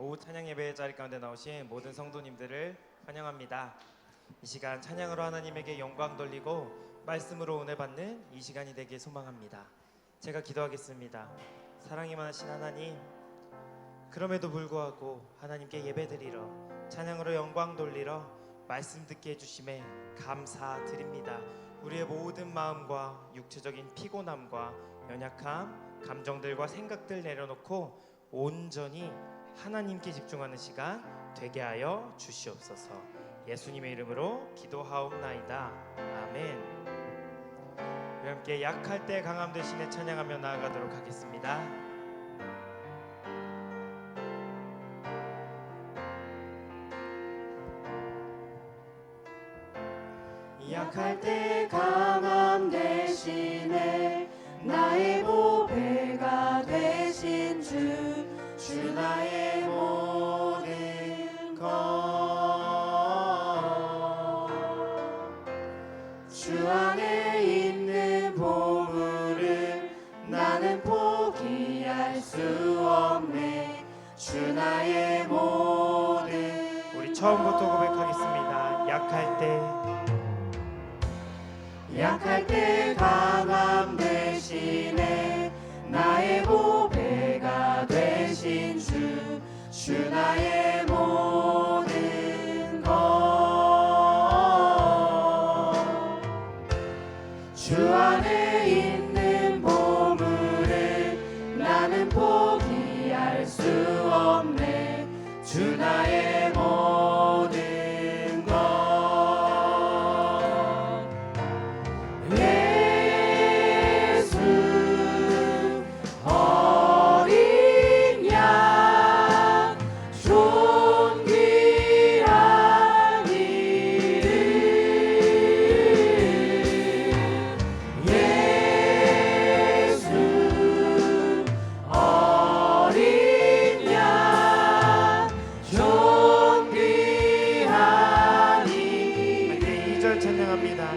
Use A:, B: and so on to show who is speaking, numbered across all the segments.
A: 오후 찬양 예배의 자리 가운데 나오신 모든 성도님들을 환영합니다. 이 시간 찬양으로 하나님에게 영광 돌리고 말씀으로 은혜 받는 이 시간이 되길 소망합니다. 제가 기도하겠습니다. 사랑이 많으신 하나님, 그럼에도 불구하고 하나님께 예배드리러, 찬양으로 영광 돌리러 말씀 듣게 해주심에 감사드립니다. 우리의 모든 마음과 육체적인 피곤함과 연약함, 감정들과 생각들 내려놓고 온전히 하나님께 집중하는 시간 되게 하여 주시옵소서. 예수님의 이름으로 기도하옵나이다. 아멘. 우리 함께 약할 때 강함 대신에 찬양하며 나아가도록 하겠습니다.
B: 약할 때 강함 대신에 나의 보배가 되신 주 나의 모든 것. 주 안에 있는 보물을 나는 포기할 수 없네. 주 나의 모든.
A: 우리 처음부터 고백하겠습니다.
B: 약할 때 강함 대신에 나의 보배가 되신 주 나의 모든 것. 주 안에 있는 보물을 나는 포기할 수 없네. 주 나의 모든 것.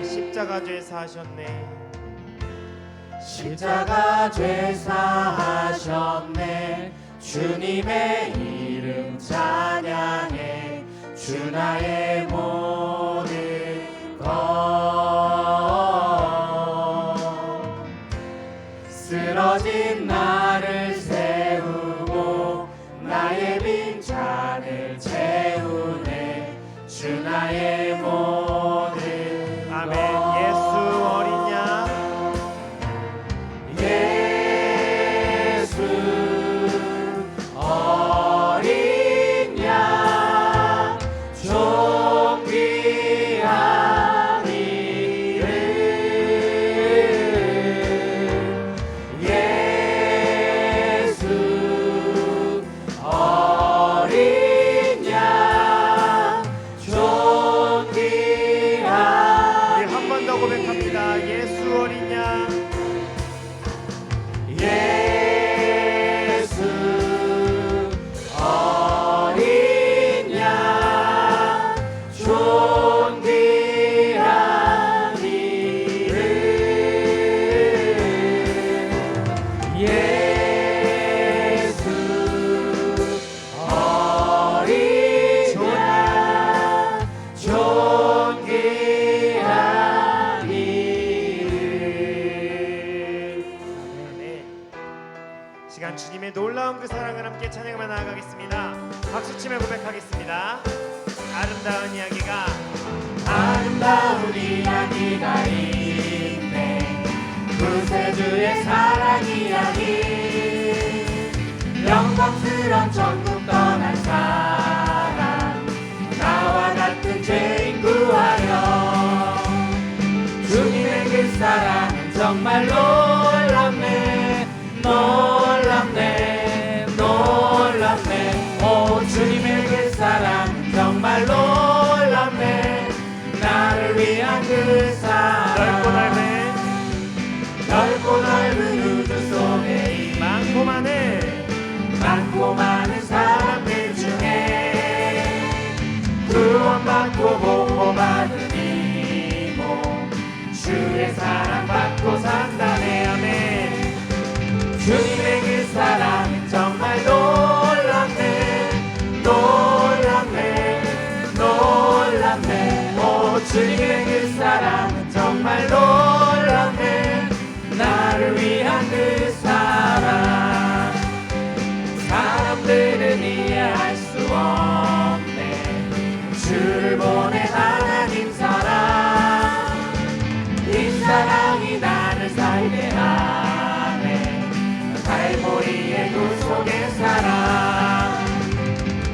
A: 십자가 죄 사하셨네.
B: 십자가 죄 사하셨네. 주님의 이름 찬양해. 주 나의 모든 것. 쓰러진 나를 세우고 나의 빈잔을 채우네. 주 나의 모든
A: 아멘. 예수 어린 양,
B: 예수 어린 양, 존귀한 이름. 예수 어린 양, 존귀한
A: 한 번 더 고백합니다. 예수 어린 양,
B: 예수 어린 양, 존귀한 이름. 예수 어린 양, 존귀한 이름.
A: 시간 주님의 놀라운 그 사랑을 함께 찬양하며 나아가겠습니다. 박수치며 고백하겠습니다. 아름다운 이야기가 있네. 구세주의 사랑 이야기. 영광스런 천국 떠난 사랑, 나와 같은 죄인 구하여. 주님의 그 사랑은 정말 놀랍네. 놀랍네, 놀랍네. 오, 주님의 그 사랑 정말 놀랍네. 나를 위한 그 사랑. 넓고 넓은 우주 속에 이 많고 많은 사람들 중에 구원받고 보호받은 이 몸, 주의 사랑받고 산다네. 아멘. 주님의 그 사랑은 정말 놀랍네.
B: 주님의 그 사랑은 정말 놀랍네. 나를 위한 그 사랑 사람들은 이해할 수 없네. 주를 보낸 하나님 사랑, 이 사랑이 나를 살게 하네. 갈보리의 구속의 사랑,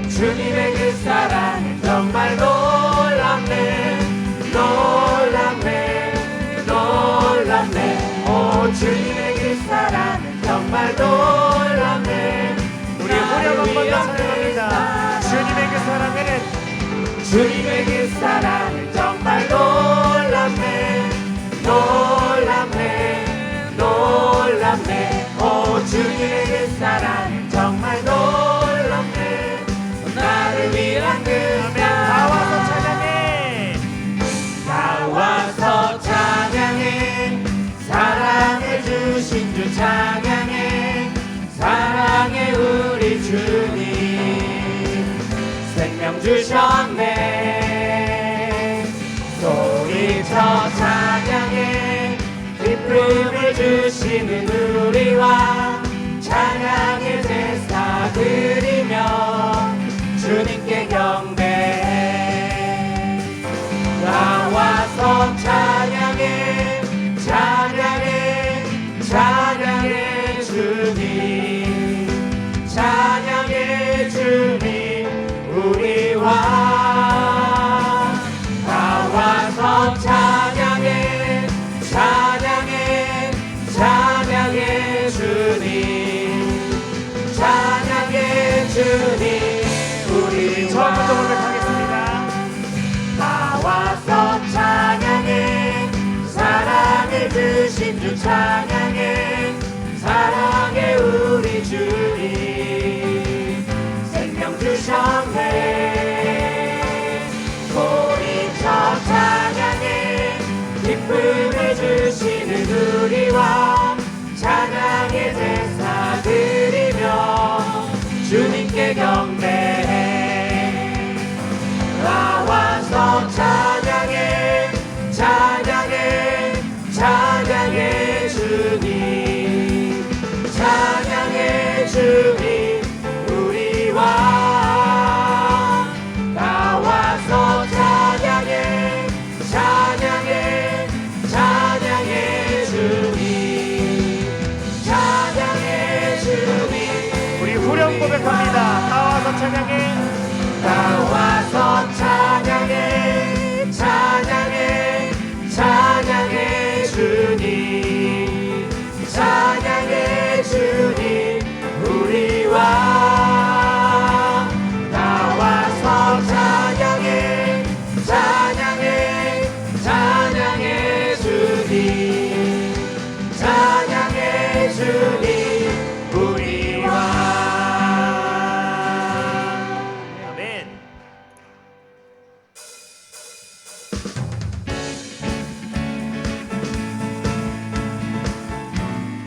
B: 주님의 그 사랑은 정말 놀랍네. 놀랍네, 놀랍네. 오, 주님의 그 사랑은 정말 놀랍네.
A: 우리 후렴 한 번 더 찬양합니다. 주님의 그 사랑은
B: 주님의 그 사랑은 정말 놀랍네. 놀랍네, 놀랍네. 오, 주님의 그 사랑은 정말 놀랍네. 나를 위한 그
A: 나와서
B: 사랑,
A: 찬양해.
B: 나와서 찬양해. 사랑해 주신 주 찬양해. 사랑해 우리 주님, 생명 주셨네. 소리쳐 찬양해. 기쁨을 주시는 우리와 찬양의 제사 드리며 주님께 경배해. 나와서 찬양해. 찬양해, 찬양해 주님, 찬양해 주님 우리와. 나와서 찬양해. 찬양해, 찬양해 주님, 찬양해 주님 우리와.
A: 처음부터 고백하겠습니다.
B: 나와서 찬양해. 사랑해 주신 주 찬양해. 사랑해 우리 주님, 생명 주셨네. 소리쳐 찬양해. 기쁨을 주시는 우리와 찬양의 제사 드리며 주님께 경배해. 나와서 찬양해. 찬양해, 찬양해 주님, 찬양해 주님 우리와. 나와서 찬양해. 찬양해, 찬양해 주님, 찬양해 주님.
A: 우리 후렴 고백합니다. 나와서 찬양해.
B: 나와서 찬양해. 찬양해, 찬양해 주님, 찬양해 주님 우리와. 나와서 찬양해. 찬양해, 찬양해 주님, 찬양해 주님 우리와.
A: 아멘.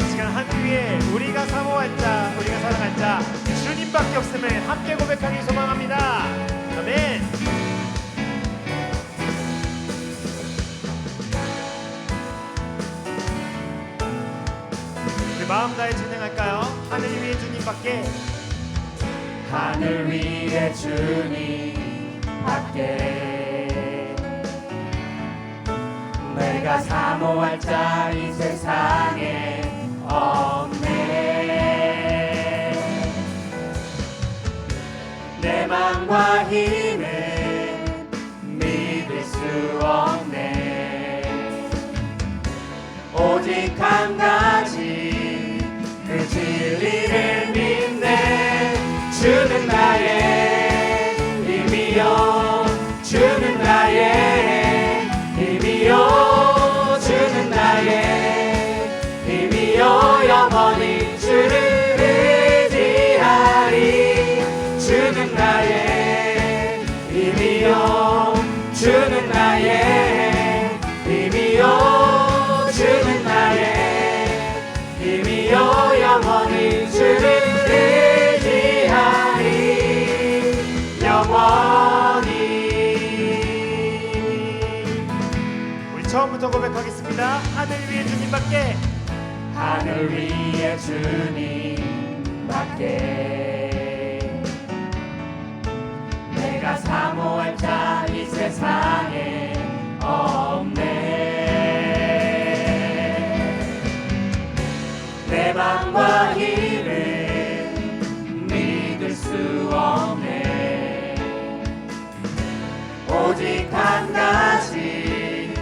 A: 이 시간 하늘 위에 우리가 사모할 자, 우리가 사랑할 자 주님밖에 없음을 함께 고백하기 소망합니다. 아멘. 우리 마음 다해 찬양할까요? 하늘 위에 주님밖에.
B: 하늘 위에 주님 밖에 내가 사모할 자 이 세상에 없네. 내 맘과 힘은 믿을 수 없네. 오직 한 가지 그 진리를 믿네. 주는 나의 힘이요, 주는 나의 힘이요, 주는 나의 힘이요. 영원히 주를 의지하리. 주는 나의 힘이요, 주는 나의 힘이요, 주는 나의 힘이요. 영원히 주를 의지하리. 영원히
A: 처음부터 고백하겠습니다. 하늘 위에 주님밖에,
B: 하늘 위에 주님밖에 내가 사모할 자 이 세상에 없네. 내 맘과 힘은 믿을 수 없네. 오직 한 가지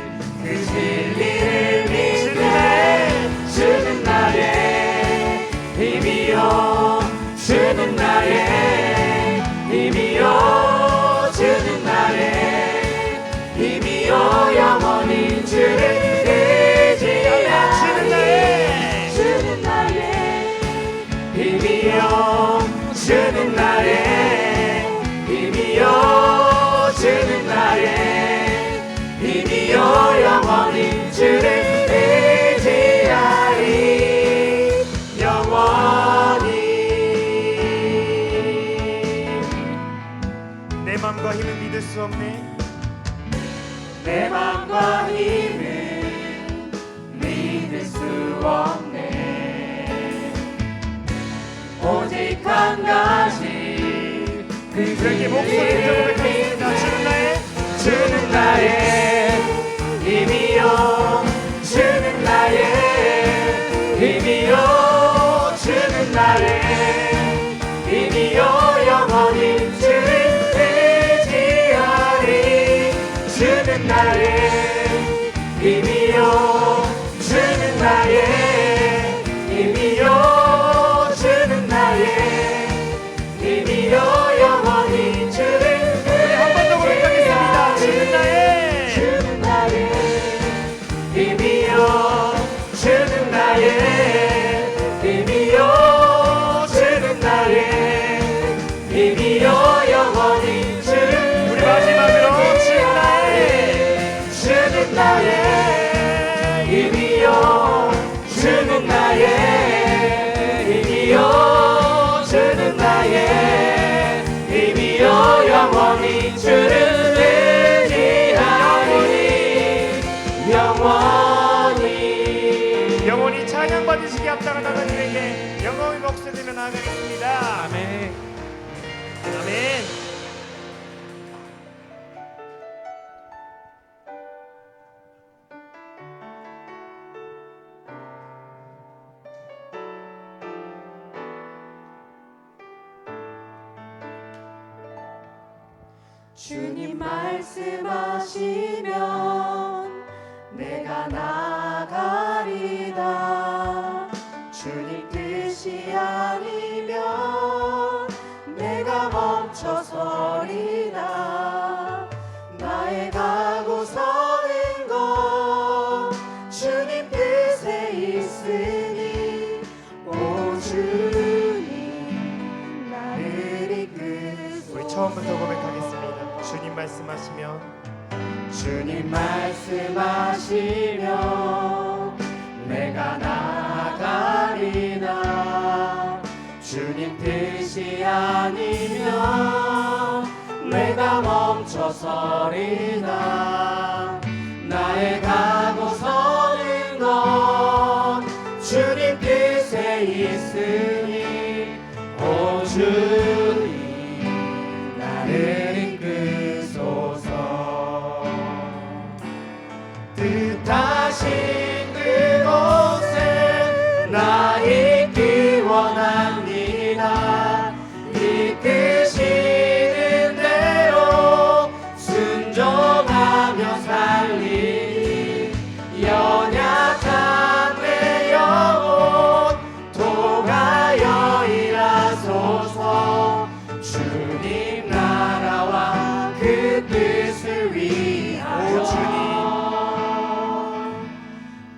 B: 그 진리를 믿네. 주는 나의 힘이요, 주는 나의 힘이요, 주는 나의 힘이요, 영원히 주를 의지하리. 주는 나의 힘이요, 주는 나의 힘이요, 주는 나의 힘이요, 영원히 주를 의지하리. 영원히.
A: 내 맘과 힘은 믿을 수 없네.
B: 내 맘과 힘은 믿을 수 없네. 오직 한 가지 그
A: 그에게 목소리를 들어 고백하겠습니다.
B: 주는 나의 힘이요, 주는 나의 힘이요, 주는 나의 힘이요, 영원히 주를 의지하리. 주는 나의 힘이요, 주는 나의 힘이요, 주는 나의 힘이요, 영원히 주를
A: 한 번 더 고백하겠습니다.
B: 주는 나의 힘이요, 주는 나의 힘이요, 주는 나의 힘이요, 영원히 주를.
A: 우리 마지막으로
B: 주는 나의 힘이요, 주는 나의 힘이요, 주는 나의 힘이요, 영원히 주를 의지하리. 영원히.
A: 영원히 찬양 받으시기 합당한 하나님에게 영광의 목소리 들며 나아가겠습니다.
B: 아멘.
A: 아멘.
B: 주님 말씀하시면 내가 나가리다. 주님 뜻이 아니면 내가 멈춰서리다. 나의 가고 서는 것 주님 뜻에 있으니 오 주님 나를 이끄소서.
A: 우리 처음부터 고백하겠습니다. 주님 말씀하시면,
B: 주님 말씀하시면 내가 나가리다. 주님 뜻이 아니면 내가 멈춰서리다. 나의 가고 서는 것 주님 뜻에 있으니 오 주님 나를 이끄소서. 뜻하신 그곳에 나 있기 원합니다. 이끄시는 대로 순종하며 살리. 연약한 내 영혼 통하여 일하소서. 주님 나라와 그 뜻을 위하여.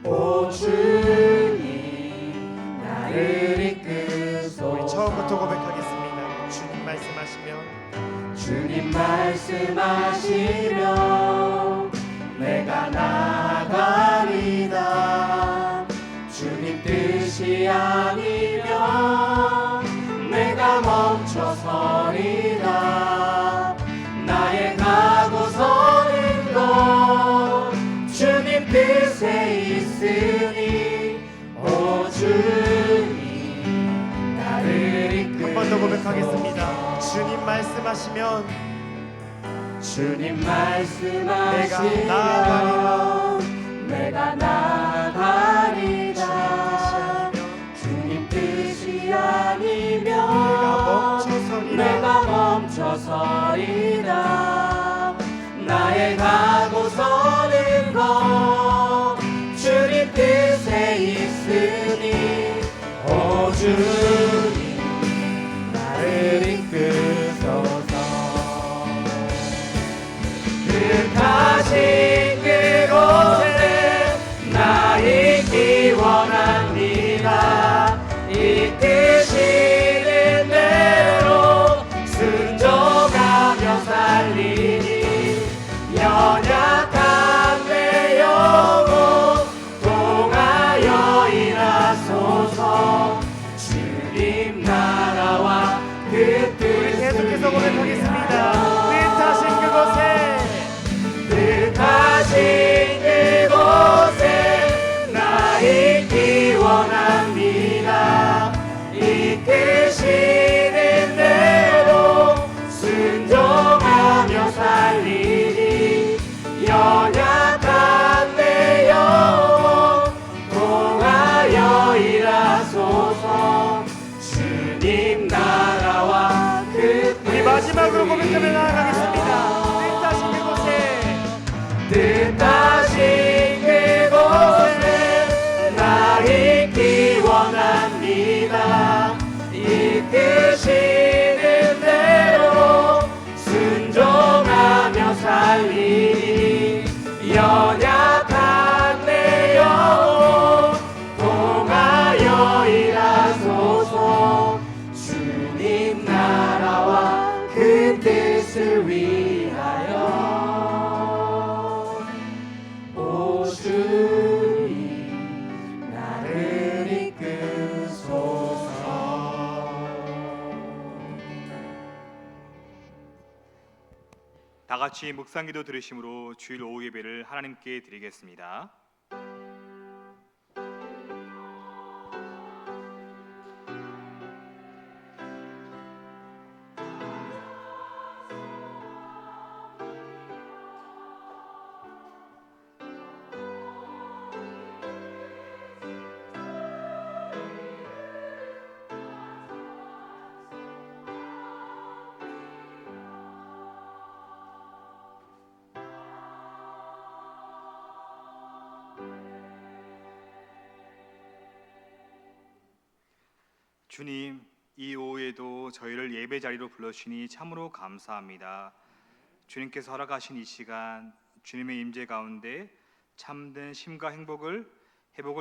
B: 오 주님 나를 이끄소서.
A: 우리 처음부터 고백하겠습니다. 주님 말씀하시면,
B: 주님 말씀하시면 내가 나가리다. 주님 뜻이 아니면 내가 멈춰서리다. 나의 가고 서는 것 주님 뜻
A: 고백하겠습니다. 주님 말씀하시면
B: 주님 말씀하시면
A: 내가
B: 나아가리라. 주님 뜻이 아니면 내가 멈춰서리라. 나의 가고서는 것 주님 뜻에 있으니 오 주님 나를 이끄소서. 뜻하신 그곳에 나 있기 원합니다. 이끄시는 대로 순종하며 살리니 연약한 내 영혼 통하여 일하소서. 주님 나라와 그
A: 우리 계속해서 고백하겠습니다. 뜻하신 그곳에
B: 나 있기 원합니다. 이끄시는 대로 순종하며 살리니 연약한 내 영혼 통하여 일하소서. 주님 나라와 그
A: 우리 마지막으로 고백하며 나아가겠습니다.
B: 뜻하신 그곳에 나 있기 원합니다. 이끄시는 대로 순종하며 살리니 연약한 내 영혼 통하여 일하소서. 주님 나라와 그 뜻을 위하여 주님 나를 이끄소서.
C: 다 같이 묵상기도 들으심으로 주일 오후 예배를 하나님께 드리겠습니다. 주님, 이 오후에도 저희를 예배 자리로 불러주시니 참으로 감사합니다. 주님께서 허락하신 이 시간, 주님의 임재 가운데 참된 쉼과 회복을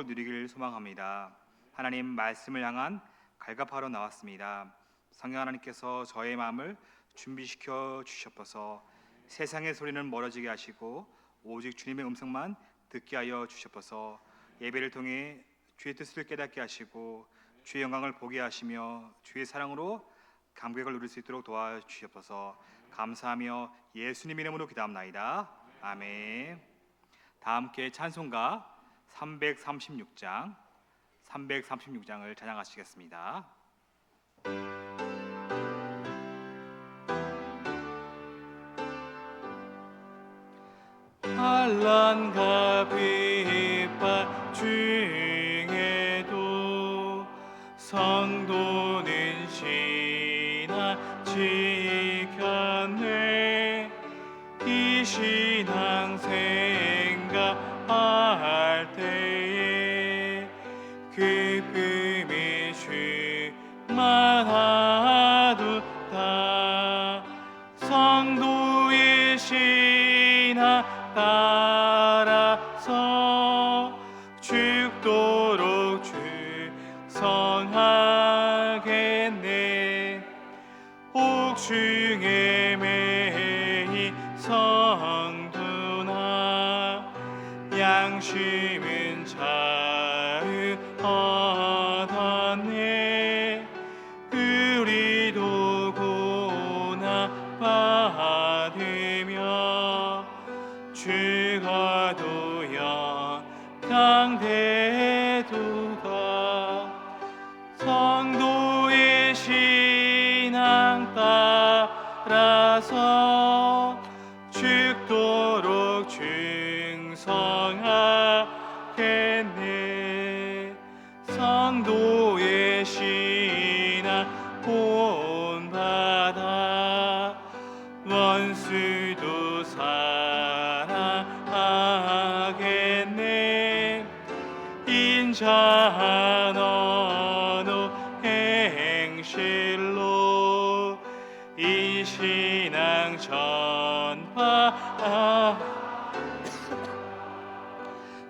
C: 누리길 소망합니다. 하나님 말씀을 향한 갈갑하러 나왔습니다. 성령 하나님께서 저의 마음을 준비시켜 주셨어서 세상의 소리는 멀어지게 하시고 오직 주님의 음성만 듣게 하여 주셨어서 예배를 통해 주의 뜻을 깨닫게 하시고 주의 영광을 보게 하시며 주의 사랑으로 감격을 누릴 수 있도록 도와주시옵소서. 감사하며 예수님 이름으로 기도합나이다. 아멘. 다 함께 찬송가 336장을 찬양하시겠습니다.
D: 환난과 핍박 중에도 성도는 신앙 지켰네. 이 신앙 생각할 때에 기쁨이 충만하도다. 성도의 신앙 따라서 죽도록 충성하겠네. 옥중에 매인 성도나 양심은 자유 얻었네. 우리도 고난 받으며 죽어도 영광 되도다. 성도의 신 따라서 죽도록 충성하겠네. 성도의 신앙 본받아 원수도 사랑하겠네. 인자한 언어 행실로 이 신앙 전파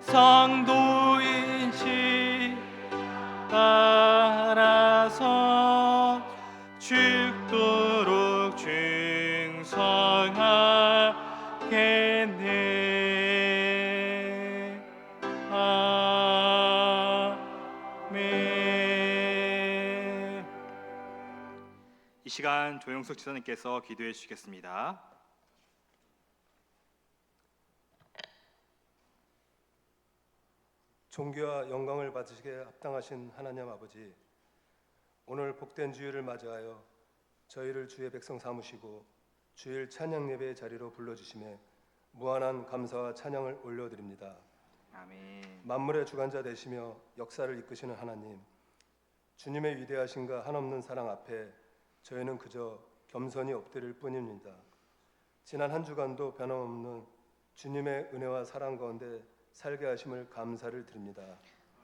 D: 성도인지 따라서 죽도록 충성하겠네. 아멘.
C: 이 시간 조영석 지사님께서 기도해 주시겠습니다.
E: 존귀와 영광을 받으시기에 합당하신 하나님 아버지, 오늘 복된 주일을 맞이하여 저희를 주의 백성 삼으시고 주일 찬양 예배의 자리로 불러주심에 무한한 감사와 찬양을 올려드립니다.
C: 아멘.
E: 만물의 주관자 되시며 역사를 이끄시는 하나님, 주님의 위대하신가 한없는 사랑 앞에 저희는 그저 겸손히 엎드릴 뿐입니다. 지난 한 주간도 변함없는 주님의 은혜와 사랑 가운데 살게 하심을 감사를 드립니다.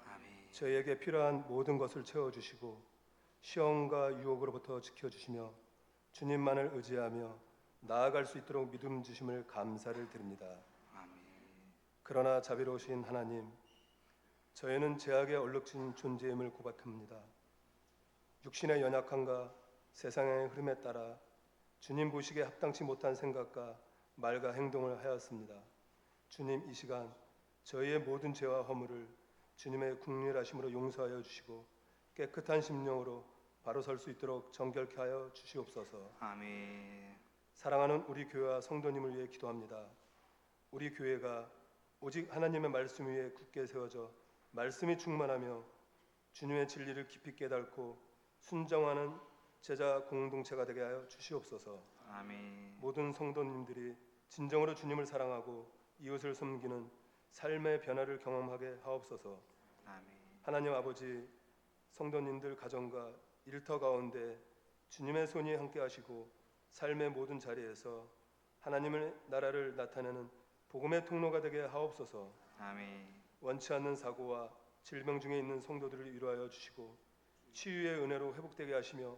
C: 아멘.
E: 저희에게 필요한 모든 것을 채워주시고 시험과 유혹으로부터 지켜주시며 주님만을 의지하며 나아갈 수 있도록 믿음 주심을 감사를 드립니다.
C: 아멘.
E: 그러나 자비로우신 하나님, 저희는 죄악에 얼룩진 존재임을 고백합니다. 육신의 연약함과 세상의 흐름에 따라 주님 보시기에 합당치 못한 생각과 말과 행동을 하였습니다. 주님, 이 시간 저희의 모든 죄와 허물을 주님의 긍휼하심으로 용서하여 주시고 깨끗한 심령으로 바로 설 수 있도록 정결케 하여 주시옵소서.
C: 아멘.
E: 사랑하는 우리 교회와 성도님을 위해 기도합니다. 우리 교회가 오직 하나님의 말씀 위에 굳게 세워져 말씀이 충만하며 주님의 진리를 깊이 깨닫고 순종하는 제자 공동체가 되게 하여 주시옵소서.
C: 아멘.
E: 모든 성도님들이 진정으로 주님을 사랑하고 이웃을 섬기는 삶의 변화를 경험하게 하옵소서.
C: 아멘.
E: 하나님 아버지, 성도님들 가정과 일터 가운데 주님의 손이 함께 하시고 삶의 모든 자리에서 하나님의 나라를 나타내는 복음의 통로가 되게 하옵소서.
C: 아멘.
E: 원치 않는 사고와 질병 중에 있는 성도들을 위로하여 주시고 치유의 은혜로 회복되게 하시며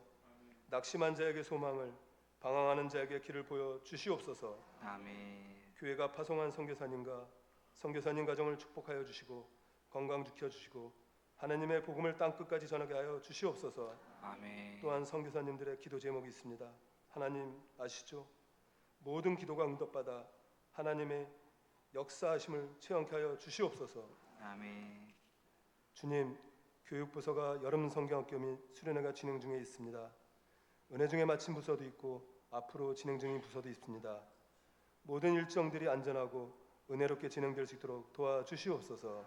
E: 낙심한 자에게 소망을, 방황하는 자에게 길을 보여 주시옵소서.
C: 아멘.
E: 교회가 파송한 선교사님과 선교사님 가정을 축복하여 주시고 건강 지켜 주시고 하나님의 복음을 땅 끝까지 전하게 하여 주시옵소서.
C: 아멘.
E: 또한 선교사님들의 기도 제목이 있습니다. 하나님 아시죠? 모든 기도가 응답받아 하나님의 역사하심을 체험케 하여 주시옵소서.
C: 아멘.
E: 주님, 교육부서가 여름 성경학교 및 수련회가 진행 중에 있습니다. 은혜 중에 마친 부서도 있고 앞으로 진행 중인 부서도 있습니다. 모든 일정들이 안전하고 은혜롭게 진행될 수 있도록 도와주시옵소서.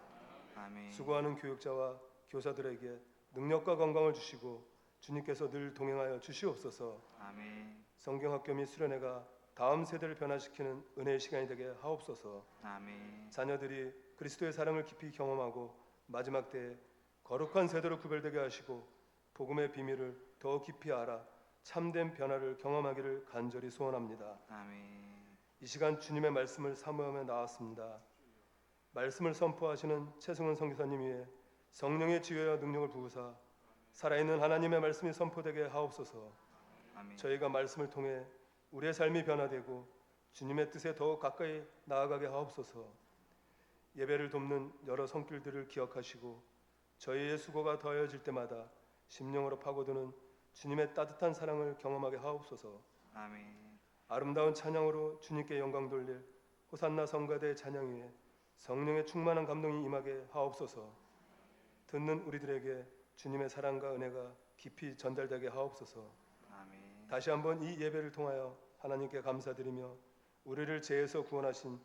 C: 아멘.
E: 수고하는 교육자와 교사들에게 능력과 건강을 주시고 주님께서 늘 동행하여 주시옵소서.
C: 아멘.
E: 성경학교 및 수련회가 다음 세대를 변화시키는 은혜의 시간이 되게 하옵소서.
C: 아멘.
E: 자녀들이 그리스도의 사랑을 깊이 경험하고 마지막 때에 거룩한 세대로 구별되게 하시고 복음의 비밀을 더 깊이 알아 참된 변화를 경험하기를 간절히 소원합니다.
C: 아멘.
E: 이 시간 주님의 말씀을 사모하며 나왔습니다. 말씀을 선포하시는 최승원 선교사님 위해 성령의 지혜와 능력을 부으사 살아있는 하나님의 말씀이 선포되게 하옵소서.
C: 아멘.
E: 저희가 말씀을 통해 우리의 삶이 변화되고 주님의 뜻에 더욱 가까이 나아가게 하옵소서. 예배를 돕는 여러 손길들을 기억하시고 저희의 수고가 더해질 때마다 심령으로 파고드는 주님의 따뜻한 사랑을 경험하게 하옵소서.
C: 아멘.
E: 아름다운 찬양으로 주님께 영광 돌릴 호산나 성가대 찬양 위에 성령의 충만한 감동이 임하게 하옵소서. 듣는 우리들에게 주님의 사랑과 은혜가 깊이 전달되게 하옵소서.
C: 아멘.
E: 다시 한번 이 예배를 통하여 하나님께 감사드리며 우리를 죄에서 구원하신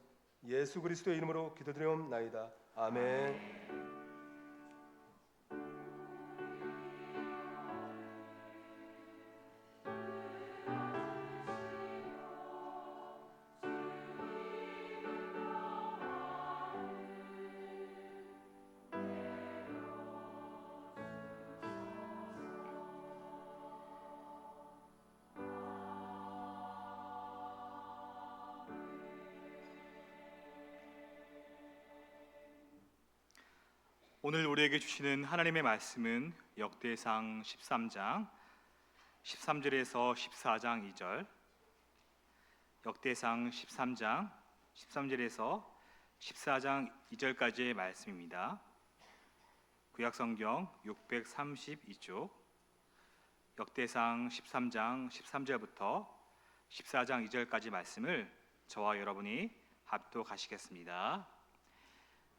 E: 예수 그리스도의 이름으로 기도드리옵나이다. 아멘.
C: 오늘 우리에게 주시는 하나님의 말씀은 역대상 13장 13절에서 14장 2절, 역대상 13장 13절에서 14장 2절까지의 말씀입니다. 구약성경 632쪽, 역대상 13장 13절부터 14장 2절까지 말씀을 저와 여러분이 합독하시겠습니다.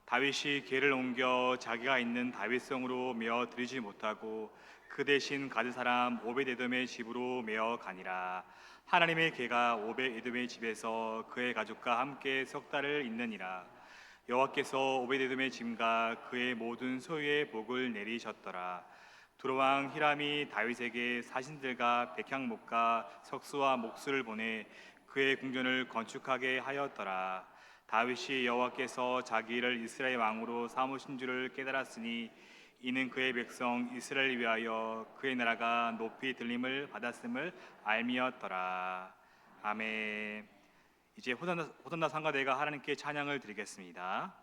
C: 다윗이 궤를 옮겨 자기가 있는 다윗성으로 메어 들이지 못하고 그 대신 가드 사람 오벳에돔의 집으로 메어 가니라. 하나님의 궤가 오벳에돔의 집에서 그의 가족과 함께 석 달을 있느니라. 여호와께서 오벳에돔의 짐과 그의 모든 소유의 복을 내리셨더라. 두로왕 히람이 다윗에게 사신들과 백향목과 석수와 목수를 보내 그의 궁전을 건축하게 하였더라. 다윗이 여호와께서 자기를 이스라엘 왕으로 삼으신 줄을 깨달았으니 이는 그의 백성 이스라엘을 위하여 그의 나라가 높이 들림을 받았음을 알미었더라. 아멘. 이제 호산나 상가대가 하나님께 찬양을 드리겠습니다.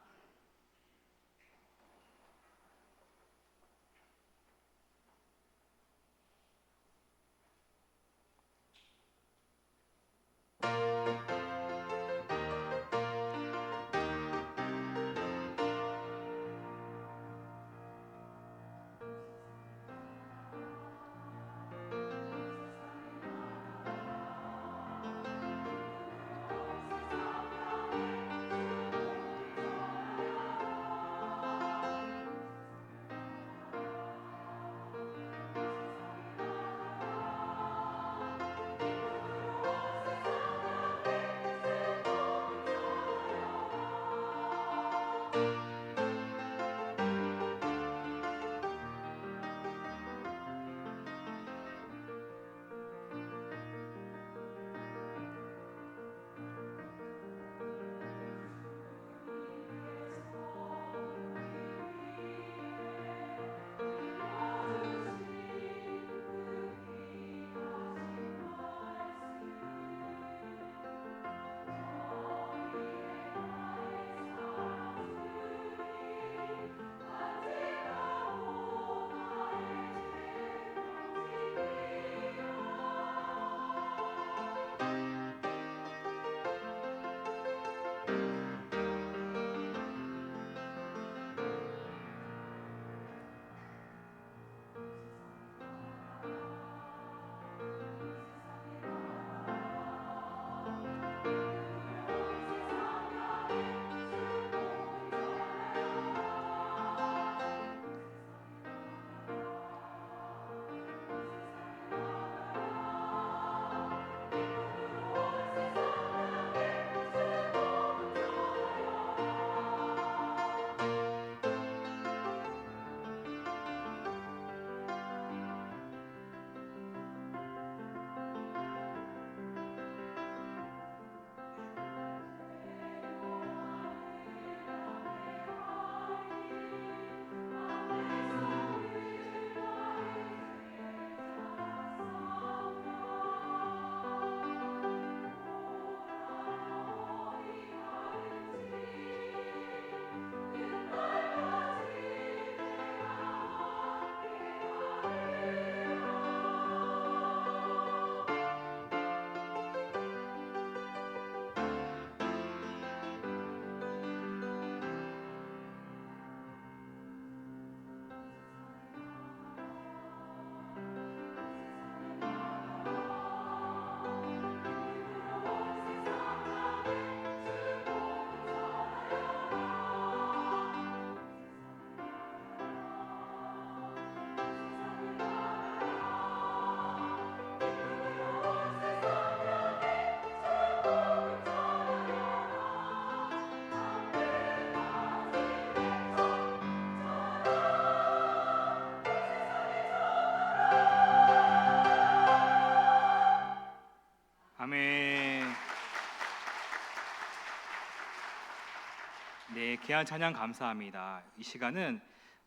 C: 네, 귀한 찬양 감사합니다. 이 시간은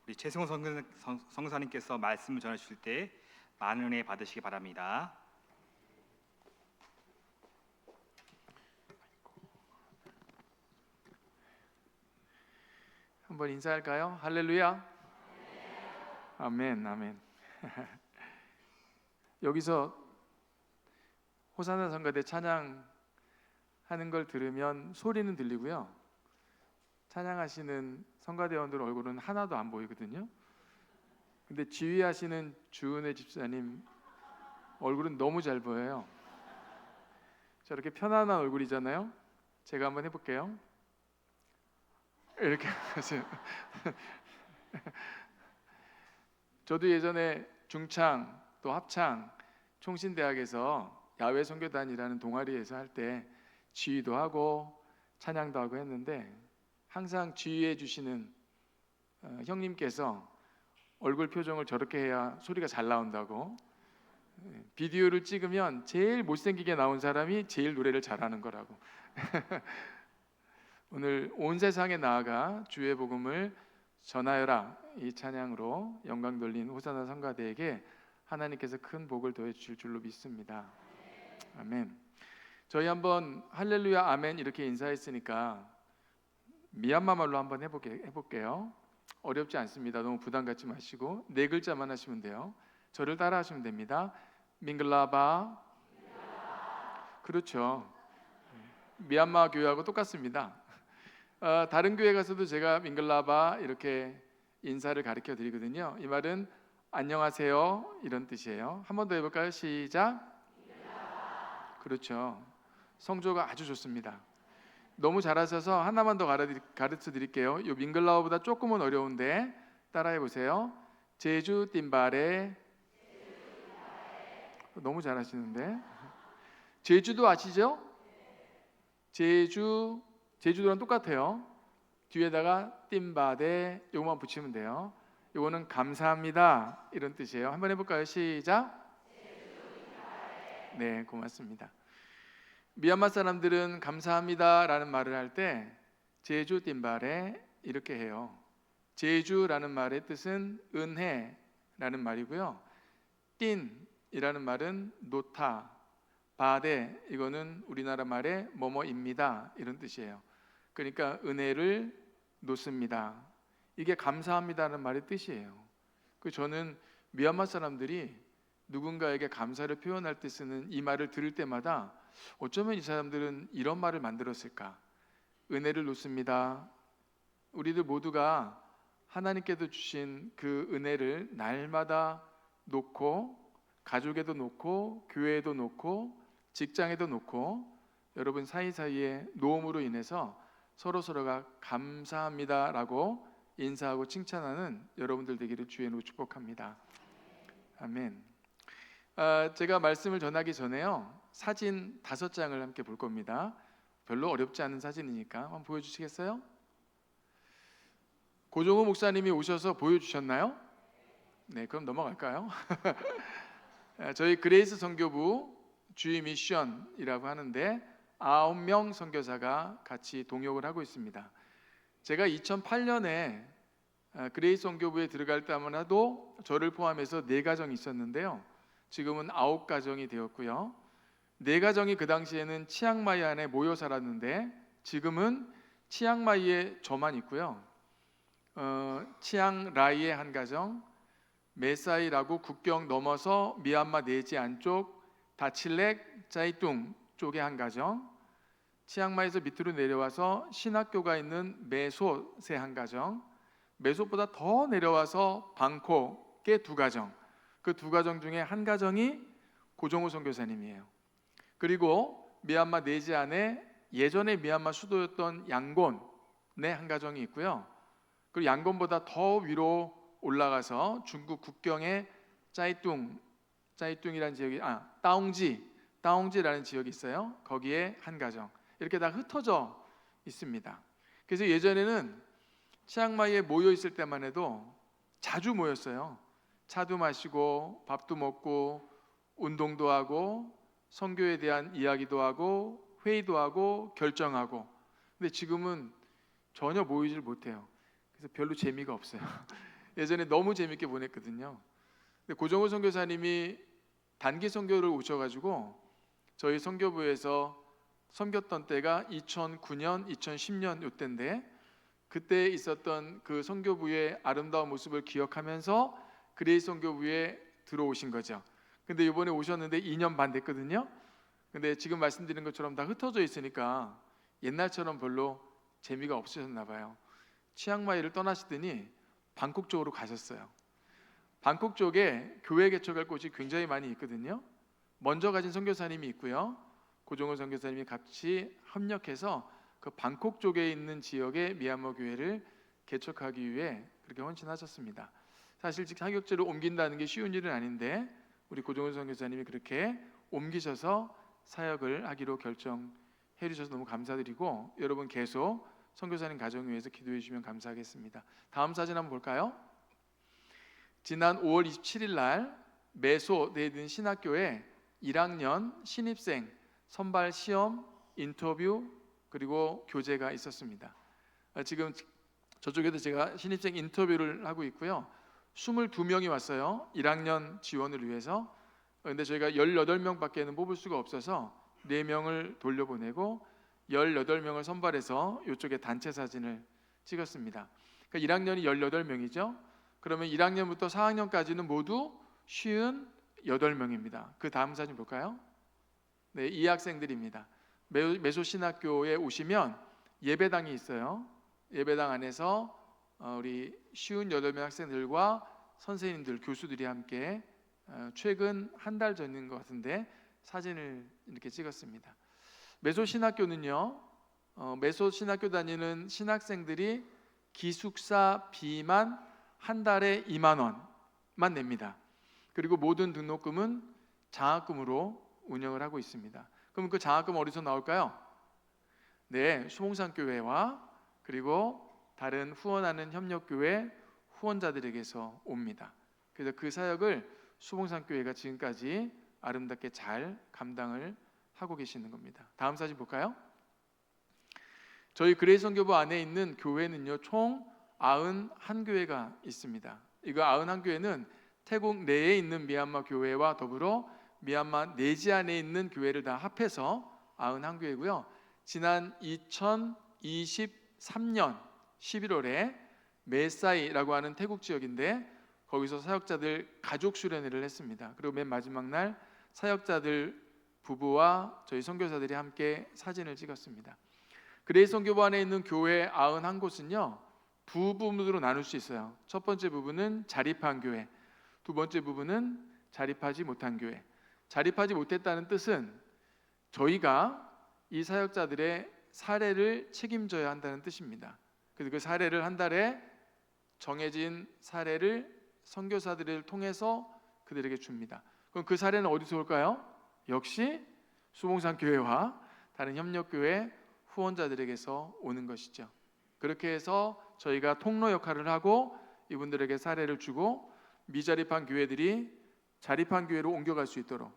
C: 우리 최승호 성사님께서 말씀을 전해 주실 때 많은 은혜 받으시기 바랍니다.
B: 한번 한번 인사할까요? 할렐루야. 아멘, 아멘. 여기서 호산나 성가대 찬양하는 걸 들으면 소리는 들리고요. 찬양하시는 성가대원들 얼굴은 하나도 안 보이거든요. 근데 지휘하시는 주은혜 집사님 얼굴은 너무 잘 보여요. 저렇게 편안한 얼굴이잖아요. 제가 한번 해볼게요. 이렇게 하세요. 저도 예전에 중창 또 합창 총신대학에서 야외 선교단이라는 동아리에서 할 때 지휘도 하고 찬양도 하고 했는데 항상 지휘해 주시는 형님께서 얼굴 표정을 저렇게 해야 소리가 잘 나온다고, 비디오를 찍으면 제일 못생기게 나온 사람이 제일 노래를 잘하는 거라고. 오늘 온 세상에 나아가 주의 복음을 전하여라, 이 찬양으로 영광 돌린 호산나 성가대에게 하나님께서 큰 복을 더해 주실 줄로 믿습니다. 아멘. 저희 한번 할렐루야 아멘 이렇게 인사했으니까 미얀마 말로 한번 해볼게요. 어렵지 않습니다. 너무 부담 갖지 마시고 4글자만 하시면 돼요. 저를 따라 하시면 됩니다. 밍글라바. 그렇죠. 미얀마 교회하고 똑같습니다. 다른 교회 가서도 제가 밍글라바 이렇게 인사를 가르쳐 드리거든요. 이 말은 안녕하세요 이런 뜻이에요. 한 번 더 해볼까요? 시작. 그렇죠. 성조가 아주 좋습니다. 너무 잘하셔서 하나만 더 가르쳐 드릴게요. 이 밍글라바보다 조금은 어려운데 따라해 보세요. 제주 띵바레. 너무 잘하시는데. 제주도 아시죠? 제주도랑 똑같아요. 뒤에다가 띵바데 요거만 붙이면 돼요. 요거는 감사합니다 이런 뜻이에요. 한번 해볼까요? 시작. 네, 고맙습니다. 미얀마 사람들은 감사합니다라는 말을 할 때 제주 띵바레 이렇게 해요. 제주라는 말의 뜻은 은혜라는 말이고요. 띵이라는 말은 놓다, 바데 이거는 우리나라 말의 뭐뭐입니다 이런 뜻이에요. 그러니까 은혜를 놓습니다. 이게 감사합니다라는 말의 뜻이에요. 저는 미얀마 사람들이 누군가에게 감사를 표현할 때 쓰는 이 말을 들을 때마다 어쩌면 이 사람들은 이런 말을 만들었을까? 은혜를 놓습니다. 우리들 모두가 하나님께서 주신 그 은혜를 날마다 놓고, 가족에도 놓고, 교회에도 놓고, 직장에도 놓고, 여러분 사이사이에 놓음으로 인해서 서로서로가 감사합니다라고 인사하고 칭찬하는 여러분들 되기를 주의 이름으로 축복합니다. 아멘. 제가 말씀을 전하기 전에요, 사진 5장을 함께 볼 겁니다. 별로 어렵지 않은 사진이니까 한번 보여주시겠어요? 고종호 목사님이 오셔서 보여주셨나요? 네, 그럼 넘어갈까요? 저희 그레이스 선교부 주의 미션이라고 하는데 9명 선교사가 같이 동역을 하고 있습니다. 제가 2008년에 그레이스 선교부에 들어갈 때만 해도 저를 포함해서 4가정이 있었는데요. 지금은 9가정이 되었고요. 4가정이 그 당시에는 치앙마이 안에 모여 살았는데 지금은 치앙마이에 저만 있고요. 치앙라이에 한 가정, 메사이라고 국경 넘어서 미얀마 내지 안쪽 다칠렉 짜이뚱 쪽에 한 가정, 치앙마이에서 밑으로 내려와서 신학교가 있는 메솥에 한 가정, 메솥보다 더 내려와서 방콕에 2가정, 그 2가정 중에 한 가정이 고종호 선교사님이에요. 그리고 미얀마 내지 안에 예전에 미얀마 수도였던 양곤에 한 가정이 있고요. 그리고 양곤보다 더 위로 올라가서 중국 국경에 짜이뚱이라는 지역이 따옹지라는 지역이 있어요. 거기에 한 가정. 이렇게 다 흩어져 있습니다. 그래서 예전에는 치앙마이에 모여 있을 때만 해도 자주 모였어요. 차도 마시고 밥도 먹고 운동도 하고 선교에 대한 이야기도 하고 회의도 하고 결정하고. 근데 지금은 전혀 모이질 못해요. 그래서 별로 재미가 없어요. 예전에 너무 재밌게 보냈거든요. 근데 고종호 선교사님이 단기 선교를 오셔가지고 저희 선교부에서 섬겼던 때가 2009년, 2010년 이때인데 그때 있었던 그 선교부의 아름다운 모습을 기억하면서 그레이스 선교부에 들어오신 거죠. 근데 이번에 오셨는데 2년 반 됐거든요. 근데 지금 말씀드린 것처럼 다 흩어져 있으니까 옛날처럼 별로 재미가 없으셨나 봐요. 치앙마이를 떠나시더니 방콕 쪽으로 가셨어요. 방콕 쪽에 교회 개척할 곳이 굉장히 많이 있거든요. 먼저 가신 선교사님이 있고요. 고종원 선교사님이 같이 협력해서 그 방콕 쪽에 있는 지역의 미얀마 교회를 개척하기 위해 그렇게 헌신하셨습니다. 사실 사역지를 옮긴다는 게 쉬운 일은 아닌데 우리 고종원 선교사님이 그렇게 옮기셔서 사역을 하기로 결정해 주셔서 너무 감사드리고, 여러분 계속 선교사님 가정 위해서 기도해 주시면 감사하겠습니다. 다음 사진 한번 볼까요? 지난 5월 27일 날 메소 네든 신학교에 1학년 신입생 선발 시험, 인터뷰 그리고 교재가 있었습니다. 지금 저쪽에도 제가 신입생 인터뷰를 하고 있고요. 22명이 왔어요. 1학년 지원을 위해서. 그런데 저희가 18명밖에는 뽑을 수가 없어서 4명을 돌려보내고 18명을 선발해서 이쪽에 단체 사진을 찍었습니다. 그러니까 1학년이 18명이죠. 그러면 1학년부터 4학년까지는 모두 58명입니다. 그 다음 사진 볼까요? 네, 이 학생들입니다. 메소 신학교에 오시면 예배당이 있어요. 예배당 안에서 우리 58명 학생들과 선생님들, 교수들이 함께 최근 한 달 전인 것 같은데 사진을 이렇게 찍었습니다. 메소 신학교는요, 메소 신학교 다니는 신학생들이 기숙사 비만 한 달에 2만 원만 냅니다. 그리고 모든 등록금은 장학금으로 운영을 하고 있습니다. 그럼 그 장학금 어디서 나올까요? 네, 수봉산교회와 그리고 다른 후원하는 협력교회 후원자들에게서 옵니다. 그래서 그 사역을 수봉산교회가 지금까지 아름답게 잘 감당을 하고 계시는 겁니다. 다음 사진 볼까요? 저희 그레이스 선교부 안에 있는 교회는요, 총 91교회가 있습니다. 이거 91교회는 태국 내에 있는 미얀마 교회와 더불어 미얀마 내지 안에 있는 교회를 다 합해서 91교회고요. 지난 2023년 11월에 메사이라고 하는 태국 지역인데 거기서 사역자들 가족 수련회를 했습니다. 그리고 맨 마지막 날 사역자들 부부와 저희 선교사들이 함께 사진을 찍었습니다. 그레이스 선교부 안에 있는 교회 91곳은요 두 부분으로 나눌 수 있어요. 첫 번째 부분은 자립한 교회, 두 번째 부분은 자립하지 못한 교회. 자립하지 못했다는 뜻은 저희가 이 사역자들의 사례를 책임져야 한다는 뜻입니다. 그래서 그 사례를 한 달에 정해진 사례를 선교사들을 통해서 그들에게 줍니다. 그럼 그 사례는 어디서 올까요? 역시 수봉산 교회와 다른 협력교회 후원자들에게서 오는 것이죠. 그렇게 해서 저희가 통로 역할을 하고 이분들에게 사례를 주고 미자립한 교회들이 자립한 교회로 옮겨갈 수 있도록,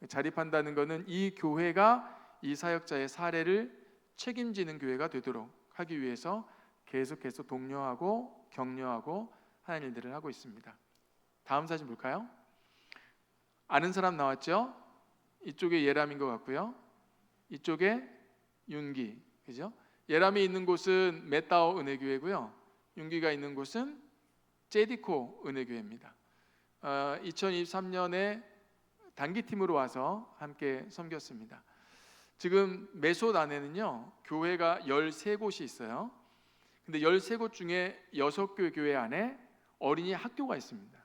B: 자립한다는 것은 이 교회가 이 사역자의 사례를 책임지는 교회가 되도록 하기 위해서 계속해서 독려하고 격려하고 하는 일들을 하고 있습니다. 다음 사진 볼까요? 아는 사람 나왔죠? 이쪽에 예람인 것 같고요. 이쪽에 윤기, 그죠? 예람이 있는 곳은 메따오 은혜교회고요. 윤기가 있는 곳은 제디코 은혜교회입니다. 2023년에 단기팀으로 와서 함께 섬겼습니다. 지금 메소 안에는요 교회가 13곳이 있어요. 근데 13곳 중에 6개 교회 안에 어린이 학교가 있습니다.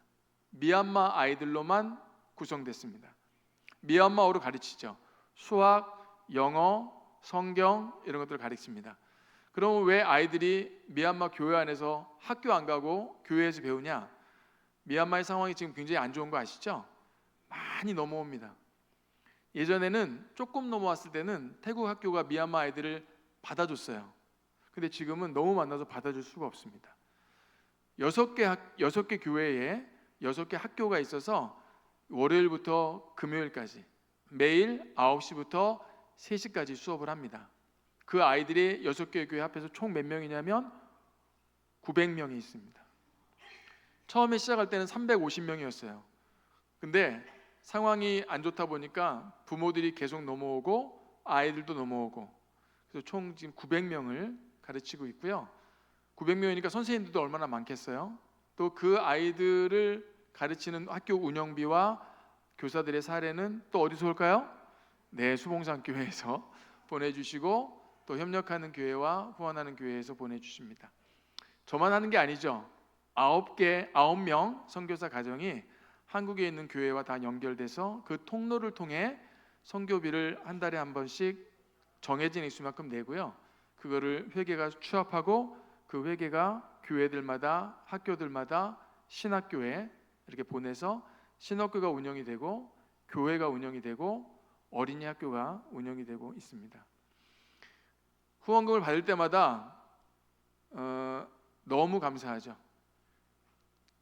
B: 미얀마 아이들로만 구성됐습니다. 미얀마어로 가르치죠. 수학, 영어, 성경 이런 것들을 가르칩니다. 그럼 왜 아이들이 미얀마 교회 안에서 학교 안 가고 교회에서 배우냐? 미얀마의 상황이 지금 굉장히 안 좋은 거 아시죠? 많이 넘어옵니다. 예전에는 조금 넘어왔을 때는 태국 학교가 미얀마 아이들을 받아줬어요. 근데 지금은 너무 많아서 받아줄 수가 없습니다. 6개 교회에 6개 학교가 있어서 월요일부터 금요일까지 매일 9시부터 3시까지 수업을 합니다. 그 아이들이 6개 교회 합해서 총 몇 명이냐면 900명이 있습니다. 처음에 시작할 때는 350명이었어요. 근데 상황이 안 좋다 보니까 부모들이 계속 넘어오고 아이들도 넘어오고 그래서 총 지금 900명을 가르치고 있고요. 900명이니까 선생님들도 얼마나 많겠어요? 또 그 아이들을 가르치는 학교 운영비와 교사들의 사례는 또 어디서 올까요? 네, 수봉산 교회에서 보내주시고 또 협력하는 교회와 후원하는 교회에서 보내주십니다. 저만 하는 게 아니죠. 9명 선교사 가정이 한국에 있는 교회와 다 연결돼서 그 통로를 통해 선교비를 한 달에 한 번씩 정해진 액수만큼 내고요. 그거를 회계가 취합하고 그 회계가 교회들마다 학교들마다 신학교에 이렇게 보내서 신학교가 운영이 되고 교회가 운영이 되고 어린이 학교가 운영이 되고 있습니다. 후원금을 받을 때마다 너무 감사하죠.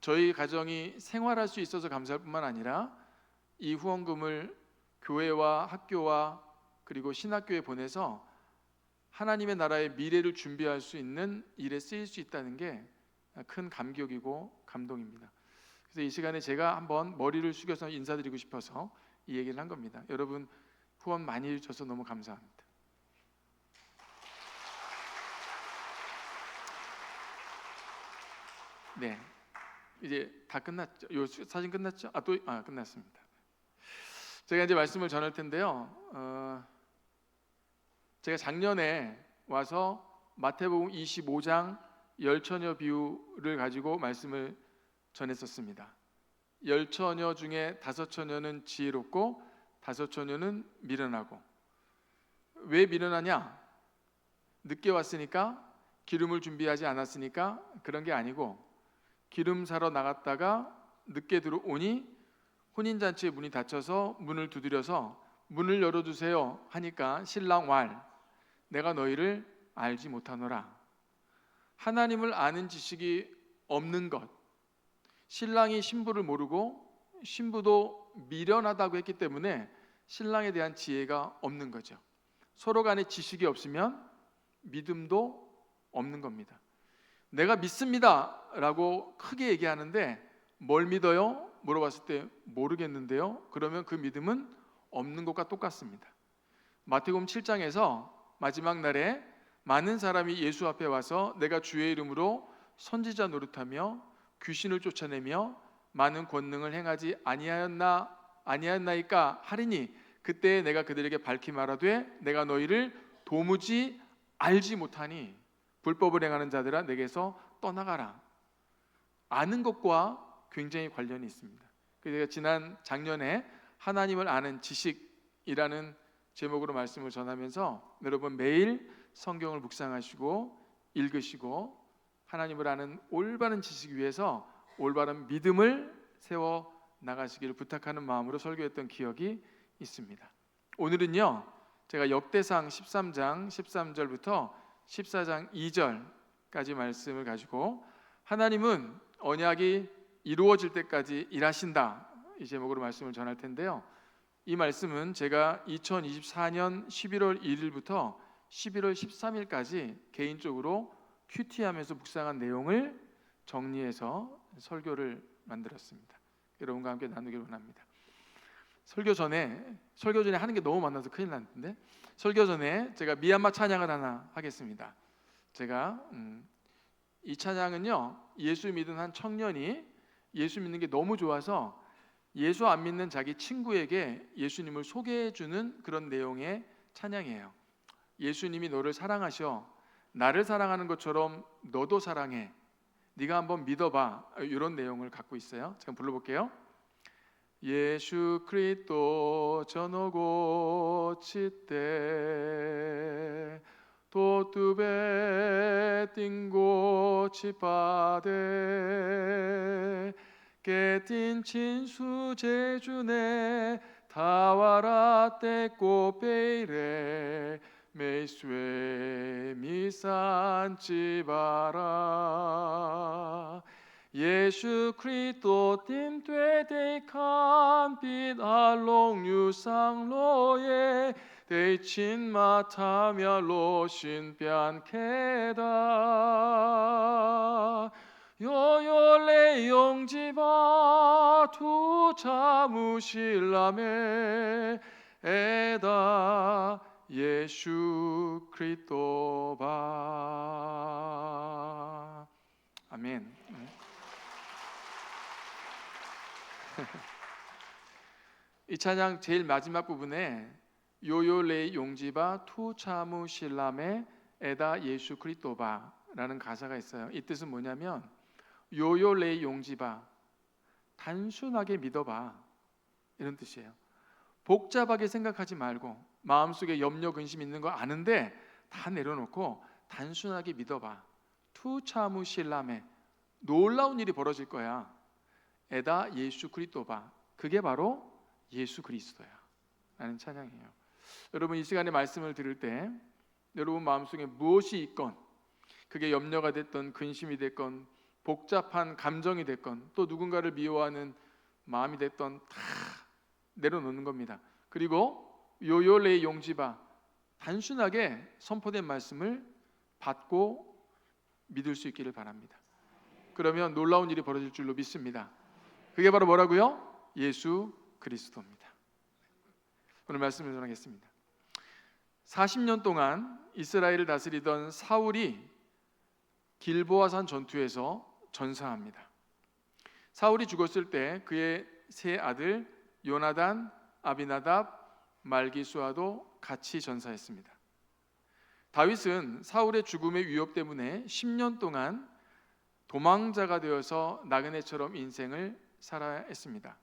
B: 저희 가정이 생활할 수 있어서 감사할 뿐만 아니라 이 후원금을 교회와 학교와 그리고 신학교에 보내서 하나님의 나라의 미래를 준비할 수 있는 일에 쓰일 수 있다는 게 큰 감격이고 감동입니다. 그래서 이 시간에 제가 한번 머리를 숙여서 인사드리고 싶어서 이 얘기를 한 겁니다. 여러분 후원 많이 해주셔서 너무 감사합니다. 네, 이제 다 끝났죠. 요 사진 끝났죠? 끝났습니다. 제가 이제 말씀을 전할 텐데요. 제가 작년에 와서 마태복음 25장 열처녀 비유를 가지고 말씀을 전했었습니다. 열처녀 중에 5처녀는 지혜롭고 5처녀는 미련하고. 왜 미련하냐? 늦게 왔으니까, 기름을 준비하지 않았으니까 그런 게 아니고, 기름 사러 나갔다가 늦게 들어오니 혼인잔치의 문이 닫혀서 문을 두드려서 문을 열어주세요 하니까 신랑 왈, 내가 너희를 알지 못하노라. 하나님을 아는 지식이 없는 것, 신랑이 신부를 모르고 신부도 미련하다고 했기 때문에 신랑에 대한 지혜가 없는 거죠. 서로 간에 지식이 없으면 믿음도 없는 겁니다. 내가 믿습니다 라고 크게 얘기하는데 뭘 믿어요? 물어봤을 때 모르겠는데요. 그러면 그 믿음은 없는 것과 똑같습니다. 마태복음 7장에서 마지막 날에 많은 사람이 예수 앞에 와서 내가 주의 이름으로 선지자 노릇하며 귀신을 쫓아내며 많은 권능을 행하지 아니하였나이까 하리니 그때 내가 그들에게 밝히 말하되 내가 너희를 도무지 알지 못하니 불법을 행하는 자들아 내게서 떠나가라. 아는 것과 굉장히 관련이 있습니다. 그래서 제가 작년에 하나님을 아는 지식이라는 제목으로 말씀을 전하면서 여러분 매일 성경을 묵상하시고 읽으시고 하나님을 아는 올바른 지식 위해서 올바른 믿음을 세워 나가시기를 부탁하는 마음으로 설교했던 기억이 있습니다. 오늘은요, 제가 역대상 13장 13절부터 14장 2절까지 말씀을 가지고 하나님은 언약이 이루어질 때까지 일하신다, 이 제목으로 말씀을 전할 텐데요. 이 말씀은 제가 2024년 11월 1일부터 11월 13일까지 개인적으로 큐티하면서 묵상한 내용을 정리해서 설교를 만들었습니다. 여러분과 함께 나누길 원합니다. 설교 전에 하는 게 너무 많아서 큰일 났는데, 설교 전에 제가 미얀마 찬양을 하나 하겠습니다. 제가 이 찬양은요, 예수 믿은 한 청년이 예수 믿는 게 너무 좋아서 예수 안 믿는 자기 친구에게 예수님을 소개해 주는 그런 내용의 찬양이에요. 예수님이 너를 사랑하셔, 나를 사랑하는 것처럼 너도 사랑해, 네가 한번 믿어봐, 이런 내용을 갖고 있어요. 잠깐 불러볼게요. 예수 그리스도 전오고 치때 도투베 띵고 치파데 게틴 친수 제주네 타와라 떼꼬 베이레 메이스웨 미산치바라 예수 그리스도 띵되데 칸빛 알롱 유상로에 대친 마타며 로신 뺨케다 요요레 용지바 투자무실라메 에다 예수 그리스도바. 아멘. 이 찬양 제일 마지막 부분에 요요레 용지바 투차무 실람의 에다 예수 그리스도바라는 가사가 있어요. 이 뜻은 뭐냐면 요요레 용지바, 단순하게 믿어봐, 이런 뜻이에요. 복잡하게 생각하지 말고 마음속에 염려 근심 있는 거 아는데 다 내려놓고 단순하게 믿어봐. 투차무 실람에, 놀라운 일이 벌어질 거야. 에다 예수 그리스도바, 그게 바로 예수 그리스도야 라는 찬양이에요. 여러분, 이 시간에 말씀을 들을 때 여러분 마음속에 무엇이 있건, 그게 염려가 됐건 근심이 됐건 복잡한 감정이 됐건 또 누군가를 미워하는 마음이 됐던 다 내려놓는 겁니다. 그리고 요요레 용지바, 단순하게 선포된 말씀을 받고 믿을 수 있기를 바랍니다. 그러면 놀라운 일이 벌어질 줄로 믿습니다. 그게 바로 뭐라고요? 예수 그리스도입니다. 오늘 말씀을 전하겠습니다. 40년 동안 이스라엘을 다스리던 사울이 길보아산 전투에서 전사합니다. 사울이 죽었을 때 그의 세 아들 요나단, 아비나답, 말기수아도 같이 전사했습니다. 다윗은 사울의 죽음의 위협 때문에 10년 동안 도망자가 되어서 나그네처럼 인생을 살아야 했습니다.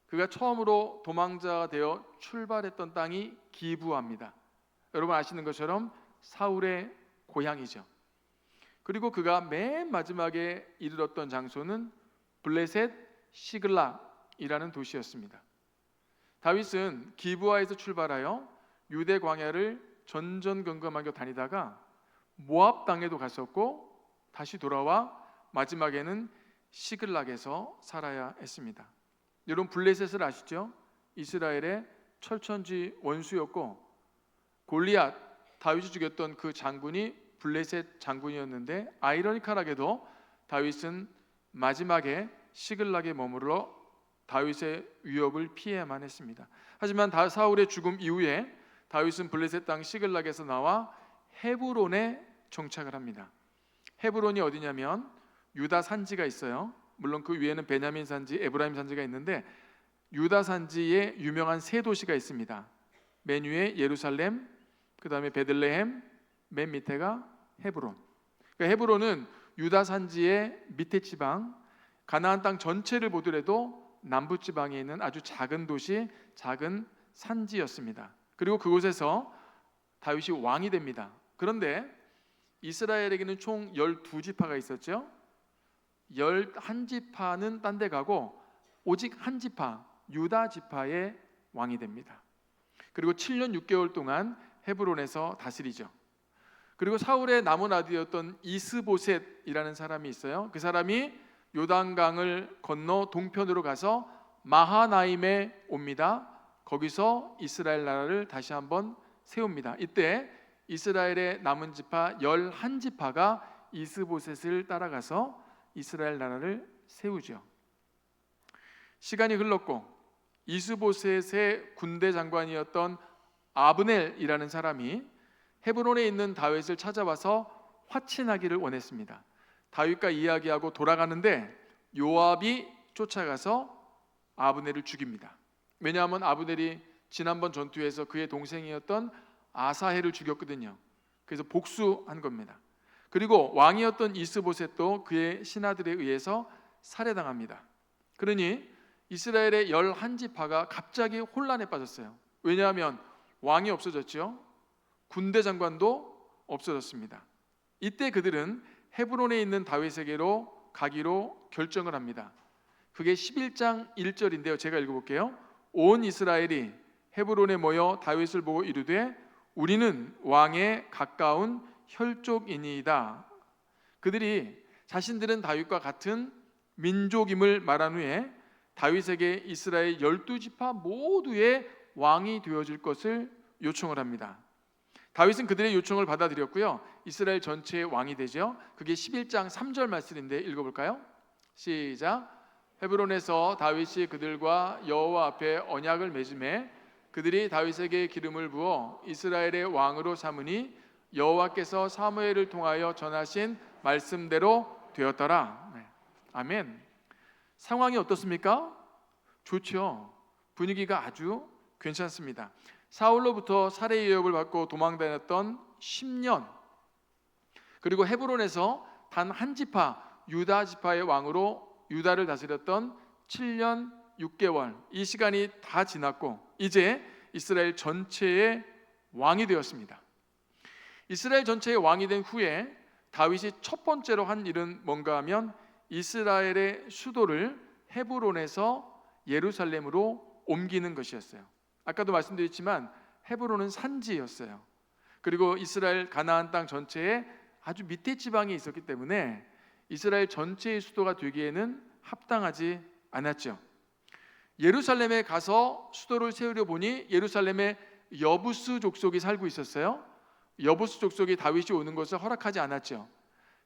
B: 그가 처음으로 도망자가 되어 출발했던 땅이 기브아입니다. 여러분 아시는 것처럼 사울의 고향이죠. 그리고 그가 맨 마지막에 이르렀던 장소는 블레셋 시글락이라는 도시였습니다. 다윗은 기브아에서 출발하여 유대 광야를 전전긍긍하며 다니다가 모압 땅에도 갔었고 다시 돌아와 마지막에는 시글락에서 살아야 했습니다. 여러분 블레셋을 아시죠? 이스라엘의 철천지 원수였고 골리앗, 다윗이 죽였던 그 장군이 블레셋 장군이었는데 아이러니컬하게도 다윗은 마지막에 시글락에 머물러 다윗의 위협을 피해야만 했습니다. 하지만 사울의 죽음 이후에 다윗은 블레셋 땅 시글락에서 나와 헤브론에 정착을 합니다. 헤브론이 어디냐면 유다 산지가 있어요. 물론 그 위에는 베냐민 산지, 에브라임 산지가 있는데 유다 산지에 유명한 세 도시가 있습니다. 맨 위에 예루살렘, 그 다음에 베들레헴, 맨 밑에가 헤브론. 그러니까 헤브론은 유다 산지의 밑에 지방, 가나안 땅 전체를 보더라도 남부 지방에 있는 아주 작은 도시, 작은 산지였습니다. 그리고 그곳에서 다윗이 왕이 됩니다. 그런데 이스라엘에게는 총 12지파가 있었죠. 11지파는 딴 데 가고 오직 한 지파, 유다 지파의 왕이 됩니다. 그리고 7년 6개월 동안 헤브론에서 다스리죠. 그리고 사울의 남은 아들이었던 이스보셋이라는 사람이 있어요. 그 사람이 요단강을 건너 동편으로 가서 마하나임에 옵니다. 거기서 이스라엘 나라를 다시 한번 세웁니다. 이때 이스라엘의 남은 지파 11지파가 이스보셋을 따라가서 이스라엘 나라를 세우죠. 시간이 흘렀고 이스보셋의 군대 장관이었던 아브넬이라는 사람이 헤브론에 있는 다윗을 찾아와서 화친하기를 원했습니다. 다윗과 이야기하고 돌아가는데 요압이 쫓아가서 아브넬을 죽입니다. 왜냐하면 아브넬이 지난번 전투에서 그의 동생이었던 아사헬을 죽였거든요. 그래서 복수한 겁니다. 그리고 왕이었던 이스보셋도 그의 신하들에 의해서 살해당합니다. 그러니 이스라엘의 11지파가 갑자기 혼란에 빠졌어요. 왜냐하면 왕이 없어졌죠. 군대 장관도 없어졌습니다. 이때 그들은 헤브론에 있는 다윗에게로 가기로 결정을 합니다. 그게 11장 1절인데요. 제가 읽어볼게요. 온 이스라엘이 헤브론에 모여 다윗을 보고 이르되 우리는 왕에 가까운 혈족이니이다. 그들이 자신들은 다윗과 같은 민족임을 말한 후에 다윗에게 이스라엘 12지파 모두의 왕이 되어줄 것을 요청을 합니다. 다윗은 그들의 요청을 받아들였고요. 이스라엘 전체의 왕이 되죠. 그게 11장 3절 말씀인데 읽어볼까요? 시작. 헤브론에서 다윗이 그들과 여호와 앞에 언약을 맺음에 그들이 다윗에게 기름을 부어 이스라엘의 왕으로 삼으니 여호와께서 사무엘을 통하여 전하신 말씀대로 되었더라. 네. 아멘. 상황이 어떻습니까? 좋죠. 분위기가 아주 괜찮습니다. 사울로부터 살해 위협을 받고 도망다녔던 10년, 그리고 헤브론에서 단 한 지파 유다 지파의 왕으로 유다를 다스렸던 7년 6개월, 이 시간이 다 지났고 이제 이스라엘 전체의 왕이 되었습니다. 이스라엘 전체의 왕이 된 후에 다윗이 첫 번째로 한 일은 뭔가 하면 이스라엘의 수도를 헤브론에서 예루살렘으로 옮기는 것이었어요. 아까도 말씀드렸지만 헤브론은 산지였어요. 그리고 이스라엘 가나안 땅 전체에 아주 밑에 지방에 있었기 때문에 이스라엘 전체의 수도가 되기에는 합당하지 않았죠. 예루살렘에 가서 수도를 세우려 보니 예루살렘에 여부스 족속이 살고 있었어요. 여부스 족속이 다윗이 오는 것을 허락하지 않았죠.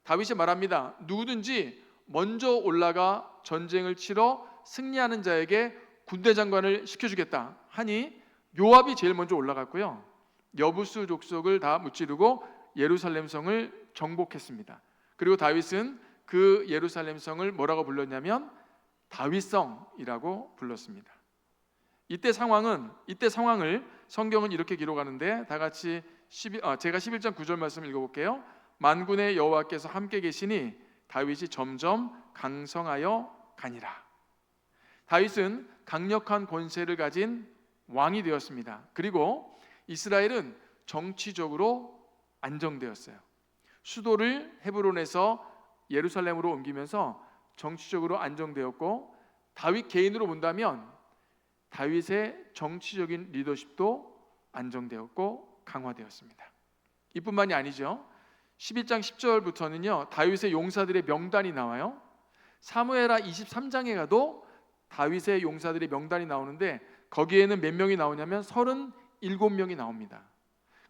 B: 다윗이 말합니다. 누구든지 먼저 올라가 전쟁을 치러 승리하는 자에게 군대 장관을 시켜주겠다 하니 요압이 제일 먼저 올라갔고요. 여부스 족속을 다 무찌르고 예루살렘 성을 정복했습니다. 그리고 다윗은 그 예루살렘 성을 뭐라고 불렀냐면 다윗성이라고 불렀습니다. 이때 상황을 성경은 이렇게 기록하는데 다 같이 제가 11장 9절 말씀 읽어볼게요. 만군의 여호와께서 함께 계시니 다윗이 점점 강성하여 가니라. 다윗은 강력한 권세를 가진 왕이 되었습니다. 그리고 이스라엘은 정치적으로 안정되었어요. 수도를 헤브론에서 예루살렘으로 옮기면서 정치적으로 안정되었고, 다윗 개인으로 본다면 다윗의 정치적인 리더십도 안정되었고 강화되었습니다. 이뿐만이 아니죠. 11장 10절부터는요 다윗의 용사들의 명단이 나와요. 사무엘하 23장에 가도 다윗의 용사들의 명단이 나오는데 거기에는 몇 명이 나오냐면 37명이 나옵니다.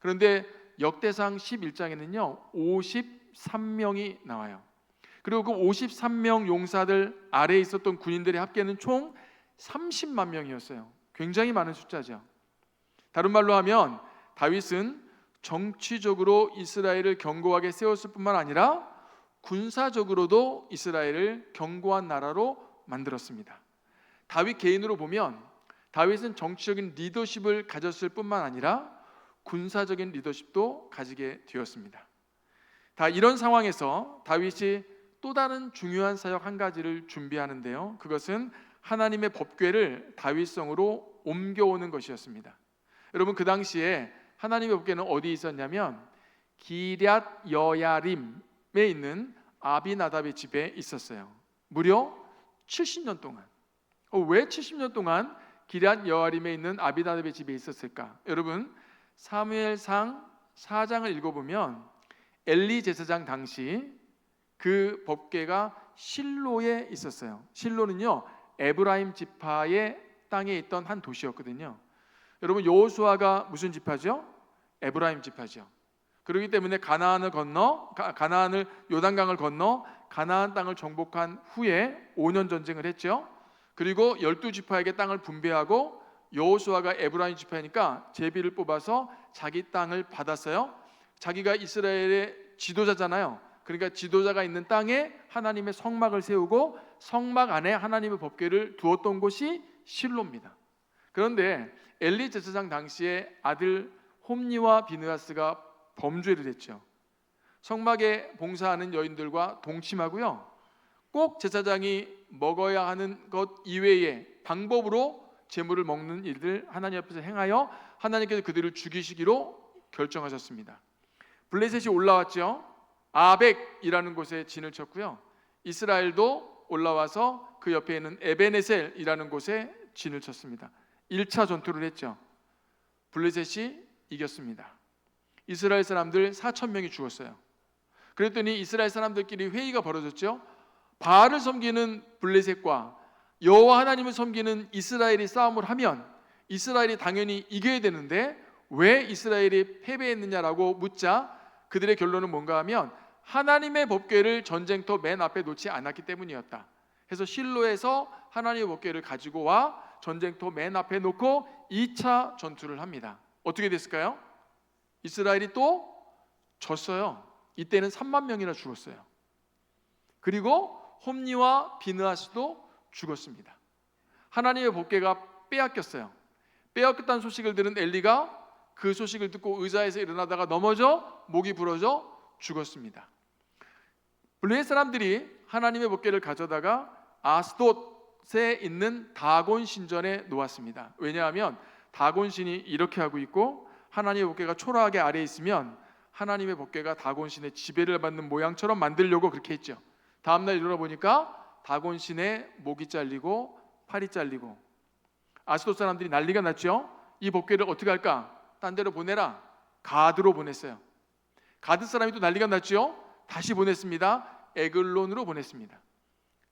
B: 그런데 역대상 11장에는요 53명이 나와요. 그리고 그 53명 용사들 아래에 있었던 군인들의 합계는 총 30만 명이었어요. 굉장히 많은 숫자죠. 다른 말로 하면 다윗은 정치적으로 이스라엘을 견고하게 세웠을 뿐만 아니라 군사적으로도 이스라엘을 견고한 나라로 만들었습니다. 다윗 개인으로 보면 다윗은 정치적인 리더십을 가졌을 뿐만 아니라 군사적인 리더십도 가지게 되었습니다. 다 이런 상황에서 다윗이 또 다른 중요한 사역 한 가지를 준비하는데요. 그것은 하나님의 법궤를 다윗성으로 옮겨오는 것이었습니다. 여러분, 그 당시에 하나님의 법궤는 어디 있었냐면 기럇 여야림에 있는 아비나답의 집에 있었어요. 무려 70년 동안. 왜 70년 동안 기럇 여야림에 있는 아비나답의 집에 있었을까? 여러분, 사무엘상 4장을 읽어보면 엘리 제사장 당시 그 법궤가 실로에 있었어요. 실로는요 에브라임 지파의 땅에 있던 한 도시였거든요. 여러분, 여호수아가 무슨 지파죠? 에브라임 지파죠. 그렇기 때문에 가나안을 요단강을 건너 가나안 땅을 정복한 후에 5년 전쟁을 했죠. 그리고 12지파에게 땅을 분배하고 여호수아가 에브라임 지파니까 제비를 뽑아서 자기 땅을 받았어요. 자기가 이스라엘의 지도자잖아요. 그러니까 지도자가 있는 땅에 하나님의 성막을 세우고 성막 안에 하나님의 법궤를 두었던 곳이 실로입니다. 그런데 엘리 제사장 당시에 아들 홈니와 비느하스가 범죄를 했죠. 성막에 봉사하는 여인들과 동침하고요. 꼭 제사장이 먹어야 하는 것 이외의 방법으로 제물을 먹는 일들 하나님 앞에서 행하여 하나님께서 그들을 죽이시기로 결정하셨습니다. 블레셋이 올라왔죠. 아벡이라는 곳에 진을 쳤고요. 이스라엘도 올라와서 그 옆에 있는 에베네셀이라는 곳에 진을 쳤습니다. 1차 전투를 했죠. 블레셋이 이겼습니다. 이스라엘 사람들 4,000명이 죽었어요. 그랬더니 이스라엘 사람들끼리 회의가 벌어졌죠. 바알을 섬기는 블레셋과 여호와 하나님을 섬기는 이스라엘이 싸움을 하면 이스라엘이 당연히 이겨야 되는데 왜 이스라엘이 패배했느냐라고 묻자 그들의 결론은 뭔가 하면 하나님의 법궤를 전쟁터 맨 앞에 놓지 않았기 때문이었다. 해서 실로에서 하나님의 법궤를 가지고 와 전쟁터 맨 앞에 놓고 2차 전투를 합니다. 어떻게 됐을까요? 이스라엘이 또 졌어요. 이때는 3만 명이나 죽었어요. 그리고 홈리와 비느하스도 죽었습니다. 하나님의 법궤가 빼앗겼어요. 빼앗겼다는 소식을 들은 엘리가 그 소식을 듣고 의자에서 일어나다가 넘어져 목이 부러져 죽었습니다. 블레셋 사람들이 하나님의 법궤를 가져다가 아스돗에 있는 다곤 신전에 놓았습니다. 왜냐하면 다곤 신이 이렇게 하고 있고 하나님의 법궤가 초라하게 아래에 있으면 하나님의 법궤가 다곤 신의 지배를 받는 모양처럼 만들려고 그렇게 했죠. 다음날 일어나 보니까 다곤 신의 목이 잘리고 팔이 잘리고 아스돗 사람들이 난리가 났죠. 이 법궤를 어떻게 할까? 딴 데로 보내라. 가드로 보냈어요. 가드 사람이 또 난리가 났죠. 다시 보냈습니다. 에글론으로 보냈습니다.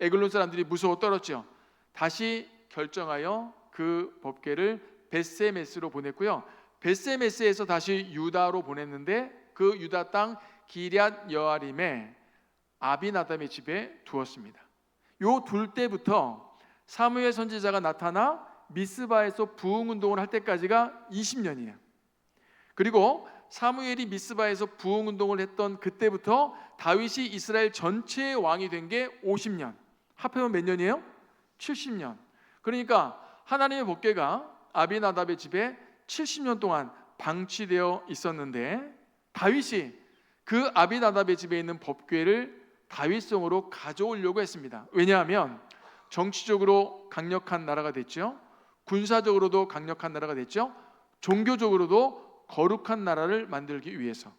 B: 에글론 사람들이 무서워 떨었죠. 다시 결정하여 그 법궤를 벳세메스로 보냈고요. 벳세메스에서 다시 유다로 보냈는데 그 유다 땅 기럇 여아림에 아비나답의 집에 두었습니다. 요 둘 때부터 사무엘 선지자가 나타나 미스바에서 부흥 운동을 할 때까지가 20년이에요. 그리고 사무엘이 미스바에서 부흥 운동을 했던 그때부터 다윗이 이스라엘 전체의 왕이 된 게 50년. 합하면 몇 년이에요? 70년. 그러니까 하나님의 법궤가 아비나답의 집에 70년 동안 방치되어 있었는데 다윗이 그 아비나답의 집에 있는 법궤를 다윗성으로 가져오려고 했습니다. 왜냐하면 정치적으로 강력한 나라가 됐죠. 군사적으로도 강력한 나라가 됐죠. 종교적으로도 거룩한 나라를 만들기 위해서.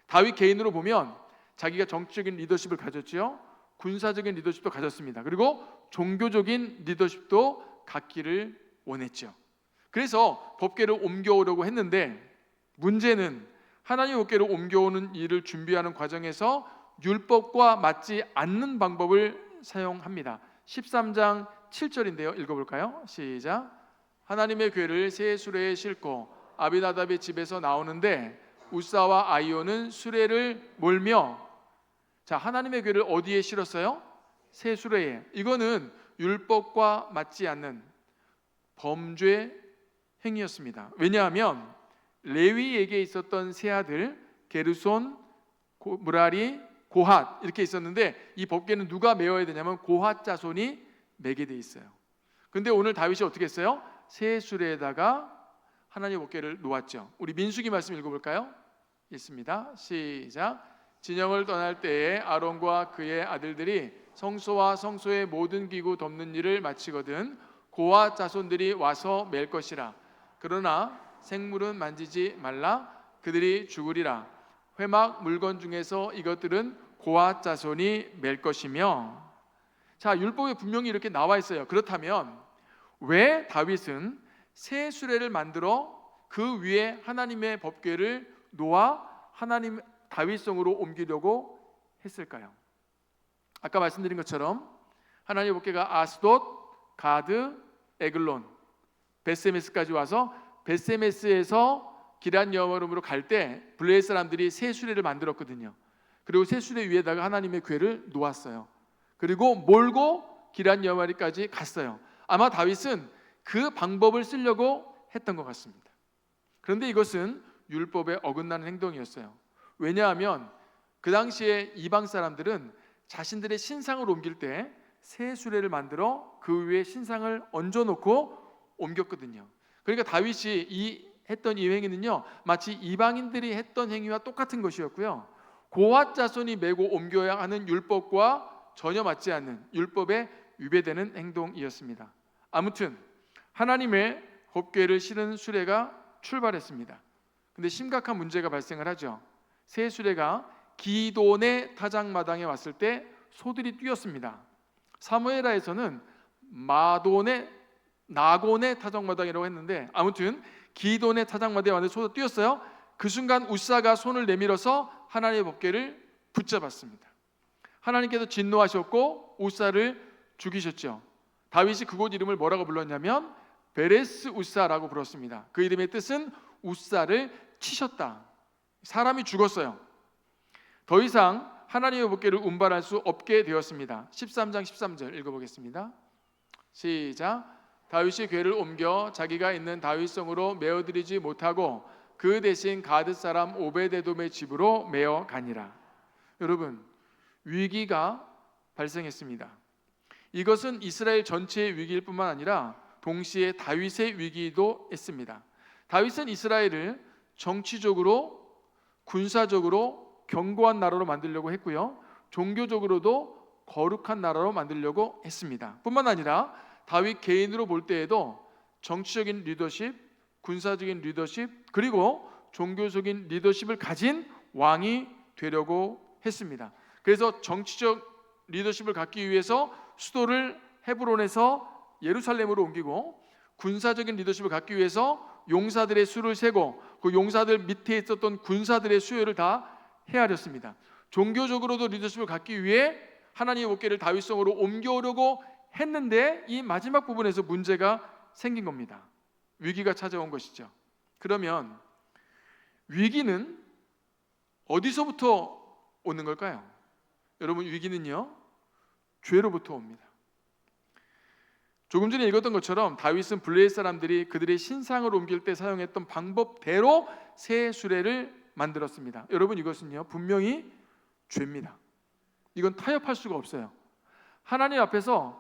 B: 다윗 개인으로 보면 자기가 정치적인 리더십을 가졌죠. 군사적인 리더십도 가졌습니다. 그리고 종교적인 리더십도 갖기를 원했죠. 그래서 법궤를 옮겨오려고 했는데 문제는 하나님의 법궤를 옮겨오는 일을 준비하는 과정에서 율법과 맞지 않는 방법을 사용합니다. 13장 7절인데요. 읽어볼까요? 시작. 하나님의 궤를 새 수레에 싣고 아비나답의 집에서 나오는데 우사와 아이오는 수레를 몰며 자 하나님의 궤를 어디에 실었어요? 새 수레에. 이거는 율법과 맞지 않는 범죄 행위였습니다. 왜냐하면 레위에게 있었던 세 아들 게르손, 무라리, 고핫 이렇게 있었는데 이 법궤는 누가 메어야 되냐면 고핫 자손이 메게 돼 있어요. 근데 오늘 다윗이 어떻게 했어요? 새 수레에다가 하나님의 법궤를 놓았죠. 우리 민수기 말씀 읽어볼까요? 읽습니다. 시작. 진영을 떠날 때에 아론과 그의 아들들이 성소와 성소의 모든 기구 덮는 일을 마치거든 고아 자손들이 와서 맬 것이라. 그러나 생물은 만지지 말라. 그들이 죽으리라. 회막 물건 중에서 이것들은 고아 자손이 맬 것이며. 자 율법에 분명히 이렇게 나와 있어요. 그렇다면 왜 다윗은 새 수레를 만들어 그 위에 하나님의 법궤를 놓아 하나님 다윗성으로 옮기려고 했을까요? 아까 말씀드린 것처럼 하나님의 법궤가 아스돗, 가드, 에글론, 벳세메스까지 와서 벳세메스에서 기럇 여아림으로 갈 때 블레셋 사람들이 새 수레를 만들었거든요. 그리고 새 수레 위에다가 하나님의 궤를 놓았어요. 그리고 몰고 기럇 여아림까지 갔어요. 아마 다윗은 그 방법을 쓰려고 했던 것 같습니다. 그런데 이것은 율법에 어긋나는 행동이었어요. 왜냐하면 그 당시에 이방 사람들은 자신들의 신상을 옮길 때 새 수레를 만들어 그 위에 신상을 얹어놓고 옮겼거든요. 그러니까 다윗이 했던 이 행위는요 마치 이방인들이 했던 행위와 똑같은 것이었고요. 고핫 자손이 메고 옮겨야 하는 율법과 전혀 맞지 않는 율법에 위배되는 행동이었습니다. 아무튼 하나님의 법궤를 실은 수레가 출발했습니다. 근데 심각한 문제가 발생을 하죠. 새 수레가 기돈의 타작마당에 왔을 때 소들이 뛰었습니다. 사무엘하에서는 나곤의 타작마당이라고 했는데 아무튼 기돈의 타작마당에 왔는데 소가 뛰었어요. 그 순간 우사가 손을 내밀어서 하나님의 법궤를 붙잡았습니다. 하나님께서 진노하셨고 우사를 죽이셨죠. 다윗이 그곳 이름을 뭐라고 불렀냐면 베레스 우사라고 불렀습니다. 그 이름의 뜻은 우사를 치셨다. 사람이 죽었어요. 더 이상 하나님의 법궤를 운반할 수 없게 되었습니다. 13장 13절 읽어보겠습니다. 시작. 다윗이 궤를 옮겨 자기가 있는 다윗성으로 메어드리지 못하고 그 대신 가드 사람 오베데돔의 집으로 메어 가니라. 여러분 위기가 발생했습니다. 이것은 이스라엘 전체의 위기일 뿐만 아니라 동시에 다윗의 위기이기도 했습니다. 다윗은 이스라엘을 정치적으로, 군사적으로 견고한 나라로 만들려고 했고요, 종교적으로도 거룩한 나라로 만들려고 했습니다. 뿐만 아니라 다윗 개인으로 볼 때에도 정치적인 리더십, 군사적인 리더십, 그리고 종교적인 리더십을 가진 왕이 되려고 했습니다. 그래서 정치적 리더십을 갖기 위해서 수도를 헤브론에서 예루살렘으로 옮기고, 군사적인 리더십을 갖기 위해서 용사들의 수를 세고 그 용사들 밑에 있었던 군사들의 수요를 다 헤아렸습니다. 종교적으로도 리더십을 갖기 위해 하나님의 법궤를 다윗성으로 옮겨오려고 했는데 이 마지막 부분에서 문제가 생긴 겁니다. 위기가 찾아온 것이죠. 그러면 위기는 어디서부터 오는 걸까요? 여러분, 위기는요, 죄로부터 옵니다. 조금 전에 읽었던 것처럼 다윗은 블레셋 사람들이 그들의 신상을 옮길 때 사용했던 방법대로 새 수레를 만들었습니다. 여러분, 이것은요 분명히 죄입니다. 이건 타협할 수가 없어요. 하나님 앞에서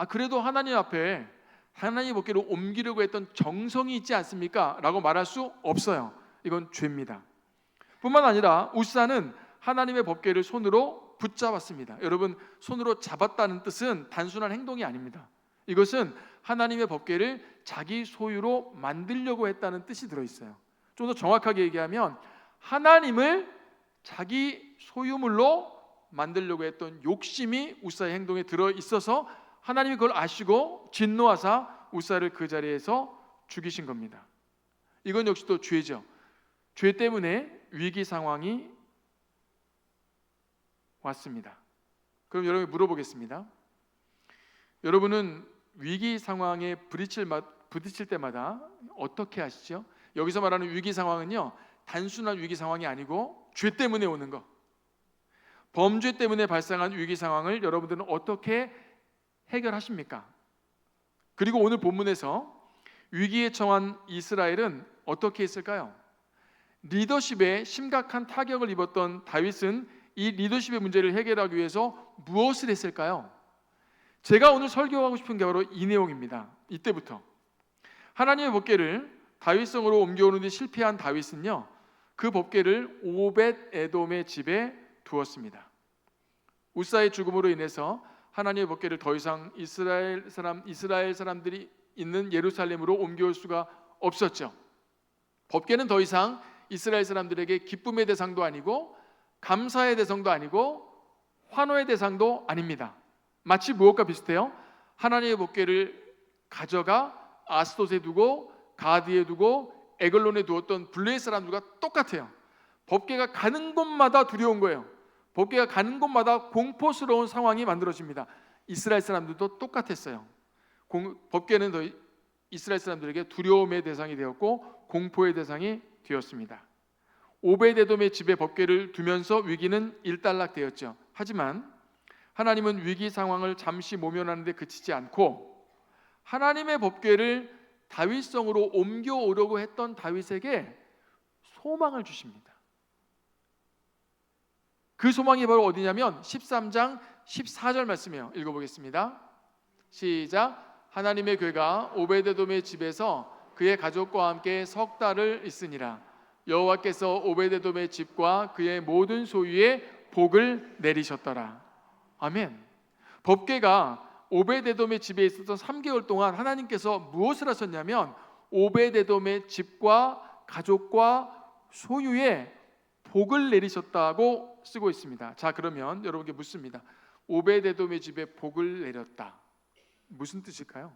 B: 그래도 하나님 앞에 하나님의 법궤를 옮기려고 했던 정성이 있지 않습니까? 라고 말할 수 없어요. 이건 죄입니다. 뿐만 아니라 우사는 하나님의 법궤를 손으로 붙잡았습니다. 여러분, 손으로 잡았다는 뜻은 단순한 행동이 아닙니다. 이것은 하나님의 법궤를 자기 소유로 만들려고 했다는 뜻이 들어있어요. 좀 더 정확하게 얘기하면 하나님을 자기 소유물로 만들려고 했던 욕심이 우사의 행동에 들어있어서 하나님이 그걸 아시고 진노하사 우사를 그 자리에서 죽이신 겁니다. 이건 역시 또 죄죠. 죄 때문에 위기 상황이 왔습니다. 그럼 여러분, 물어보겠습니다. 여러분은 위기 상황에 부딪힐 때마다 어떻게 하시죠? 여기서 말하는 위기 상황은요, 단순한 위기 상황이 아니고 죄 때문에 오는 거, 범죄 때문에 발생한 위기 상황을 여러분들은 어떻게 해결하십니까? 그리고 오늘 본문에서 위기에 처한 이스라엘은 어떻게 했을까요? 리더십에 심각한 타격을 입었던 다윗은 이 리더십의 문제를 해결하기 위해서 무엇을 했을까요? 제가 오늘 설교하고 싶은 게 바로 이 내용입니다. 이때부터 하나님의 법궤를 다윗성으로 옮겨오는 데 실패한 다윗은요, 그 법궤를 오벳 에돔의 집에 두었습니다. 우사의 죽음으로 인해서 하나님의 법궤를 더 이상 이스라엘 사람들이 있는 예루살렘으로 옮겨올 수가 없었죠. 법궤는 더 이상 이스라엘 사람들에게 기쁨의 대상도 아니고 감사의 대상도 아니고 환호의 대상도 아닙니다. 마치 무엇과 비슷해요? 하나님의 법궤를 가져가 아스돗에 두고 가드에 두고 에글론에 두었던 블레셋 사람들과 똑같아요. 법궤가 가는 곳마다 두려운 거예요. 법궤가 가는 곳마다 공포스러운 상황이 만들어집니다. 이스라엘 사람들도 똑같았어요. 법궤는 더 이스라엘 사람들에게 두려움의 대상이 되었고 공포의 대상이 되었습니다. 오벳에돔의 집에 법궤를 두면서 위기는 일단락되었죠. 하지만 하나님은 위기 상황을 잠시 모면하는 데 그치지 않고 하나님의 법궤를 다윗성으로 옮겨오려고 했던 다윗에게 소망을 주십니다. 그 소망이 바로 어디냐면 13장 14절 말씀이에요. 읽어보겠습니다. 시작. 하나님의 궤가 오벳에돔의 집에서 그의 가족과 함께 석 달을 있으니라. 여호와께서 오벳에돔의 집과 그의 모든 소유에 복을 내리셨더라. 아멘. 법궤가 오벳에돔의 집에 있었던 3개월 동안 하나님께서 무엇을 하셨냐면 오벳에돔의 집과 가족과 소유에 복을 내리셨다고 쓰고 있습니다. 자, 그러면 여러분께 묻습니다. 오벳에돔의 집에 복을 내렸다. 무슨 뜻일까요?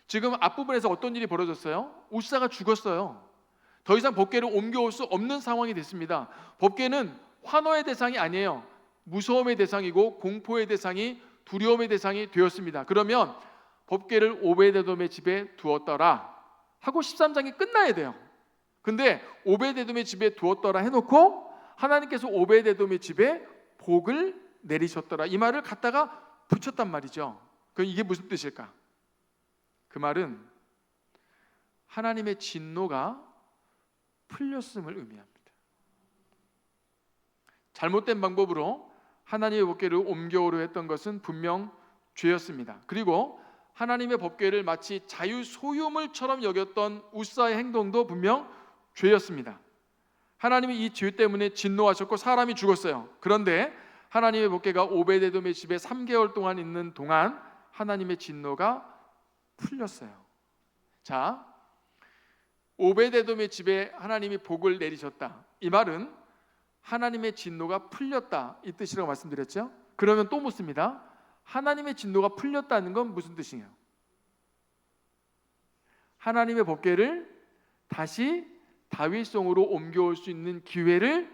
B: 지금 앞부분에서 어떤 일이 벌어졌어요? 우사가 죽었어요. 더 이상 법궤를 옮겨올 수 없는 상황이 됐습니다. 법궤는 환호의 대상이 아니에요. 무서움의 대상이고 공포의 대상이, 두려움의 대상이 되었습니다. 그러면 법궤를 오벳에돔의 집에 두었더라 하고 13장이 끝나야 돼요. 근데 오벳에돔의 집에 두었더라 해놓고 하나님께서 오벳에돔의 집에 복을 내리셨더라, 이 말을 갖다가 붙였단 말이죠. 그럼 이게 무슨 뜻일까? 그 말은 하나님의 진노가 풀렸음을 의미합니다. 잘못된 방법으로 하나님의 법궤를 옮겨오려 했던 것은 분명 죄였습니다. 그리고 하나님의 법궤를 마치 자유 소유물처럼 여겼던 우사의 행동도 분명 죄였습니다. 하나님이 이 죄 때문에 진노하셨고 사람이 죽었어요. 그런데 하나님의 법궤가 오베데돔의 집에 3개월 동안 있는 동안 하나님의 진노가 풀렸어요. 자, 오베데돔의 집에 하나님이 복을 내리셨다. 이 말은 하나님의 진노가 풀렸다 이 뜻이라고 말씀드렸죠. 그러면 또 묻습니다. 하나님의 진노가 풀렸다는 건 무슨 뜻이에요? 하나님의 법궤를 다시 다윗성으로 옮겨올 수 있는 기회를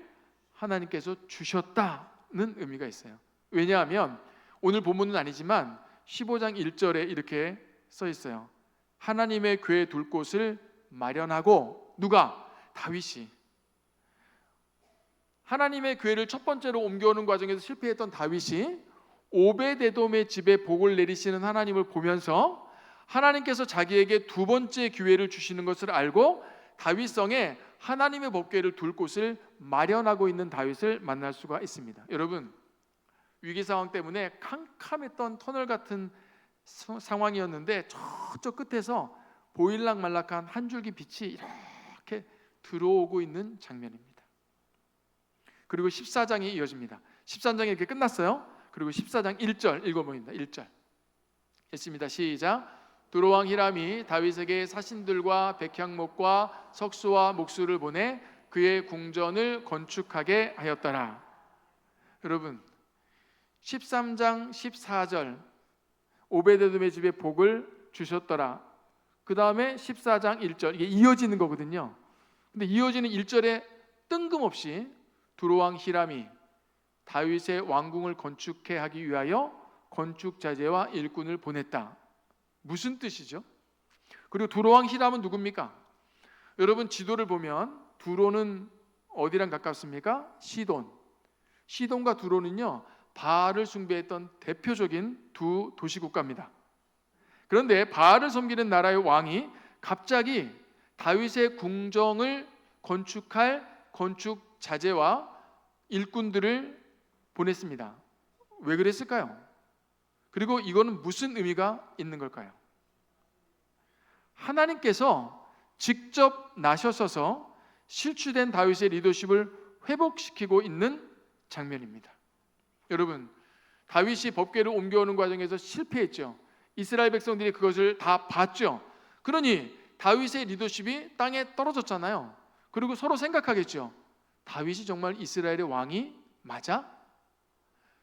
B: 하나님께서 주셨다는 의미가 있어요. 왜냐하면 오늘 본문은 아니지만 15장 1절에 이렇게 써 있어요. 하나님의 궤에 둘 곳을 마련하고, 누가? 다윗이. 하나님의 궤를 첫 번째로 옮겨오는 과정에서 실패했던 다윗이 오베데돔의 집에 복을 내리시는 하나님을 보면서 하나님께서 자기에게 두 번째 기회를 주시는 것을 알고 다윗성에 하나님의 법궤를 둘 곳을 마련하고 있는 다윗을 만날 수가 있습니다. 여러분, 위기 상황 때문에 캄캄했던 터널 같은 상황이었는데 저쪽 끝에서 보일락말락한 한 줄기 빛이 이렇게 들어오고 있는 장면입니다. 그리고 14장이 이어집니다. 13장이 이렇게 끝났어요. 그리고 14장 1절 읽어봅니다. 1절 했습니다. 시작. 두로왕 히람이 다윗에게 사신들과 백향목과 석수와 목수를 보내 그의 궁전을 건축하게 하였더라. 여러분, 13장 14절 오베데돔의 집에 복을 주셨더라. 그 다음에 14장 1절 이게 이어지는 거거든요. 근데 이어지는 1절에 뜬금없이 두로왕 히람이 다윗의 왕궁을 건축해 하기 위하여 건축 자재와 일꾼을 보냈다. 무슨 뜻이죠? 그리고 두로왕 히람은 누굽니까? 여러분, 지도를 보면 두로는 어디랑 가깝습니까? 시돈. 시돈과 두로는요, 바알을 숭배했던 대표적인 두 도시국가입니다. 그런데 바알을 섬기는 나라의 왕이 갑자기 다윗의 궁정을 건축할 건축 자재와 일꾼들을 보냈습니다. 왜 그랬을까요? 그리고 이거는 무슨 의미가 있는 걸까요? 하나님께서 직접 나셔서서 실추된 다윗의 리더십을 회복시키고 있는 장면입니다. 여러분, 다윗이 법궤를 옮겨오는 과정에서 실패했죠. 이스라엘 백성들이 그것을 다 봤죠. 그러니 다윗의 리더십이 땅에 떨어졌잖아요. 그리고 서로 생각하겠죠. 다윗이 정말 이스라엘의 왕이 맞아?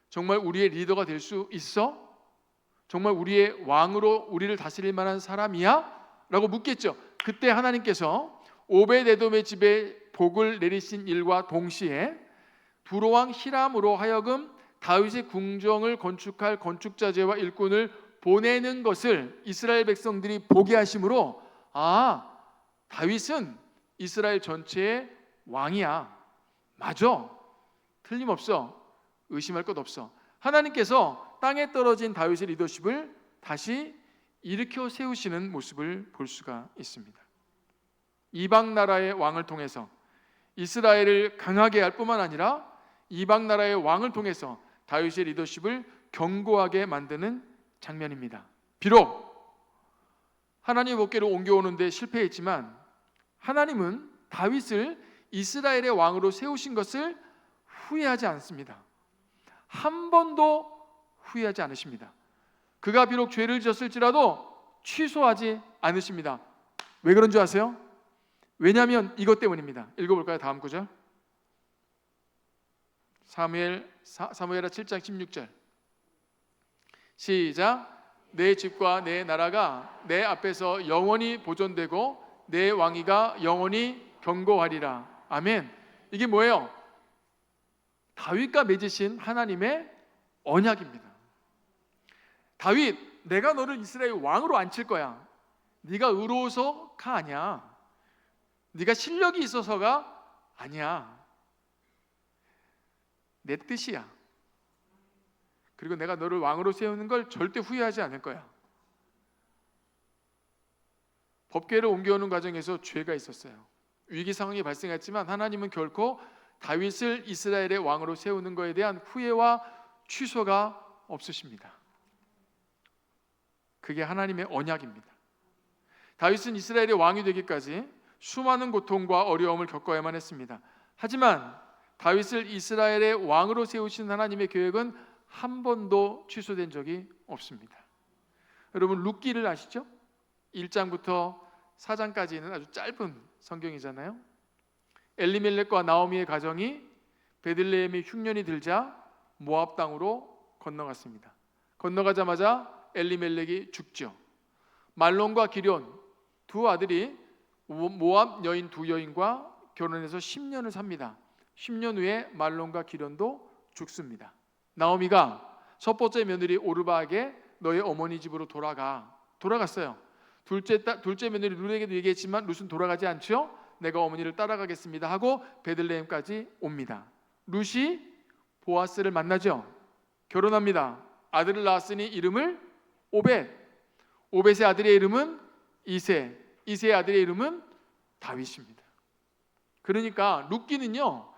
B: 정말 우리의 리더가 될 수 있어? 정말 우리의 왕으로 우리를 다스릴 만한 사람이야? 라고 묻겠죠. 그때 하나님께서 오베데돔의 집에 복을 내리신 일과 동시에 두로왕 히람으로 하여금 다윗의 궁정을 건축할 건축자재와 일꾼을 보내는 것을 이스라엘 백성들이 보게 하심으로, 아, 다윗은 이스라엘 전체의 왕이야. 맞아. 틀림없어. 의심할 것 없어. 하나님께서 땅에 떨어진 다윗의 리더십을 다시 일으켜 세우시는 모습을 볼 수가 있습니다. 이방 나라의 왕을 통해서 이스라엘을 강하게 할 뿐만 아니라 이방 나라의 왕을 통해서 다윗의 리더십을 견고하게 만드는 장면입니다. 비록 하나님의 법궤를 옮겨오는데 실패했지만 하나님은 다윗을 이스라엘의 왕으로 세우신 것을 후회하지 않습니다. 한 번도 후회하지 않으십니다. 그가 비록 죄를 지었을지라도 취소하지 않으십니다. 왜 그런 줄 아세요? 왜냐하면 이것 때문입니다. 읽어볼까요? 다음 구절. 사무엘하 7장 16절 시작. 내 집과 내 나라가 내 앞에서 영원히 보존되고 내 왕위가 영원히 견고하리라. 아멘. 이게 뭐예요? 다윗과 맺으신 하나님의 언약입니다. 다윗, 내가 너를 이스라엘 왕으로 앉힐 거야. 네가 의로워서가 아니야. 네가 실력이 있어서가 아니야. 내 뜻이야. 그리고 내가 너를 왕으로 세우는 걸 절대 후회하지 않을 거야. 법궤를 옮겨오는 과정에서 죄가 있었어요. 위기 상황이 발생했지만 하나님은 결코 다윗을 이스라엘의 왕으로 세우는 것에 대한 후회와 취소가 없으십니다. 그게 하나님의 언약입니다. 다윗은 이스라엘의 왕이 되기까지 수많은 고통과 어려움을 겪어야만 했습니다. 하지만 다윗을 이스라엘의 왕으로 세우신 하나님의 계획은 한 번도 취소된 적이 없습니다. 여러분 룻기를 아시죠? 1장부터 4장까지는 아주 짧은 성경이잖아요. 엘리멜렉과 나오미의 가정이 베들레헴이 흉년이 들자 모압 땅으로 건너갔습니다. 건너가자마자 엘리멜렉이 죽죠. 말론과 기럨 두 아들이 모압 여인 두 여인과 결혼해서 10년을 삽니다. 10년 후에 말론과 기럨도 죽습니다. 나오미가 첫 번째 며느리 오르바에게 너의 어머니 집으로 돌아갔어요. 둘째 며느리 룻에게도 얘기했지만 룻은 돌아가지 않죠. 내가 어머니를 따라가겠습니다 하고 베들레헴까지 옵니다. 룻이 보아스를 만나죠. 결혼합니다. 아들을 낳았으니 이름을 오벳. 오벳의 아들의 이름은 이세. 이세의 아들의 이름은 다윗입니다. 그러니까 룻기는요,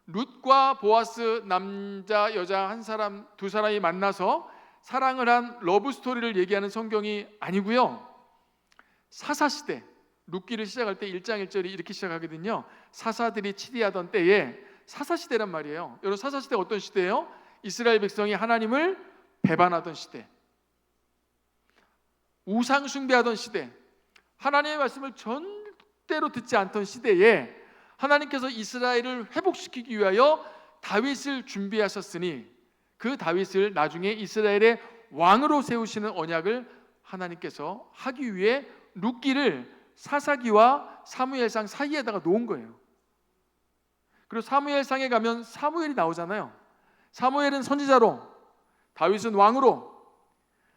B: 룻과 보아스 남자 여자 한 사람 두 사람이 만나서 사랑을 한 러브 스토리를 얘기하는 성경이 아니고요. 사사시대 룻기를 시작할 때 1장 1절이 이렇게 시작하거든요. 사사들이 치리하던 때에 사사시대란 말이에요. 여러분 사사시대가 어떤 시대예요? 이스라엘 백성이 하나님을 배반하던 시대, 우상 숭배하던 시대, 하나님의 말씀을 절대로 듣지 않던 시대에 하나님께서 이스라엘을 회복시키기 위하여 다윗을 준비하셨으니 그 다윗을 나중에 이스라엘의 왕으로 세우시는 언약을 하나님께서 하기 위해 룻기를 사사기와 사무엘상 사이에다가 놓은 거예요. 그리고 사무엘상에 가면 사무엘이 나오잖아요. 사무엘은 선지자로, 다윗은 왕으로.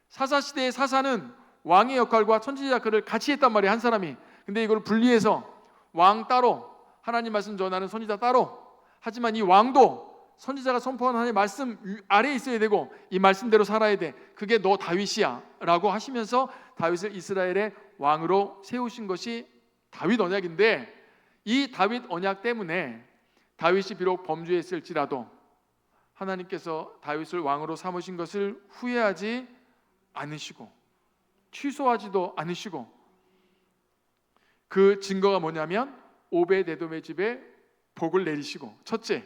B: 사사시대의 사사는 왕의 역할과 선지자 역할을 같이 했단 말이에요, 한 사람이. 근데 이걸 분리해서 왕 따로, 하나님 말씀 전하는 선지자 따로. 하지만 이 왕도 선지자가 선포한 하나님의 말씀 아래에 있어야 되고 이 말씀대로 살아야 돼. 그게 너 다윗이야 라고 하시면서 다윗을 이스라엘의 왕으로 세우신 것이 다윗 언약인데, 이 다윗 언약 때문에 다윗이 비록 범죄했을지라도 하나님께서 다윗을 왕으로 삼으신 것을 후회하지 않으시고 취소하지도 않으시고, 그 증거가 뭐냐면 오벳에돔의 집에 복을 내리시고, 첫째.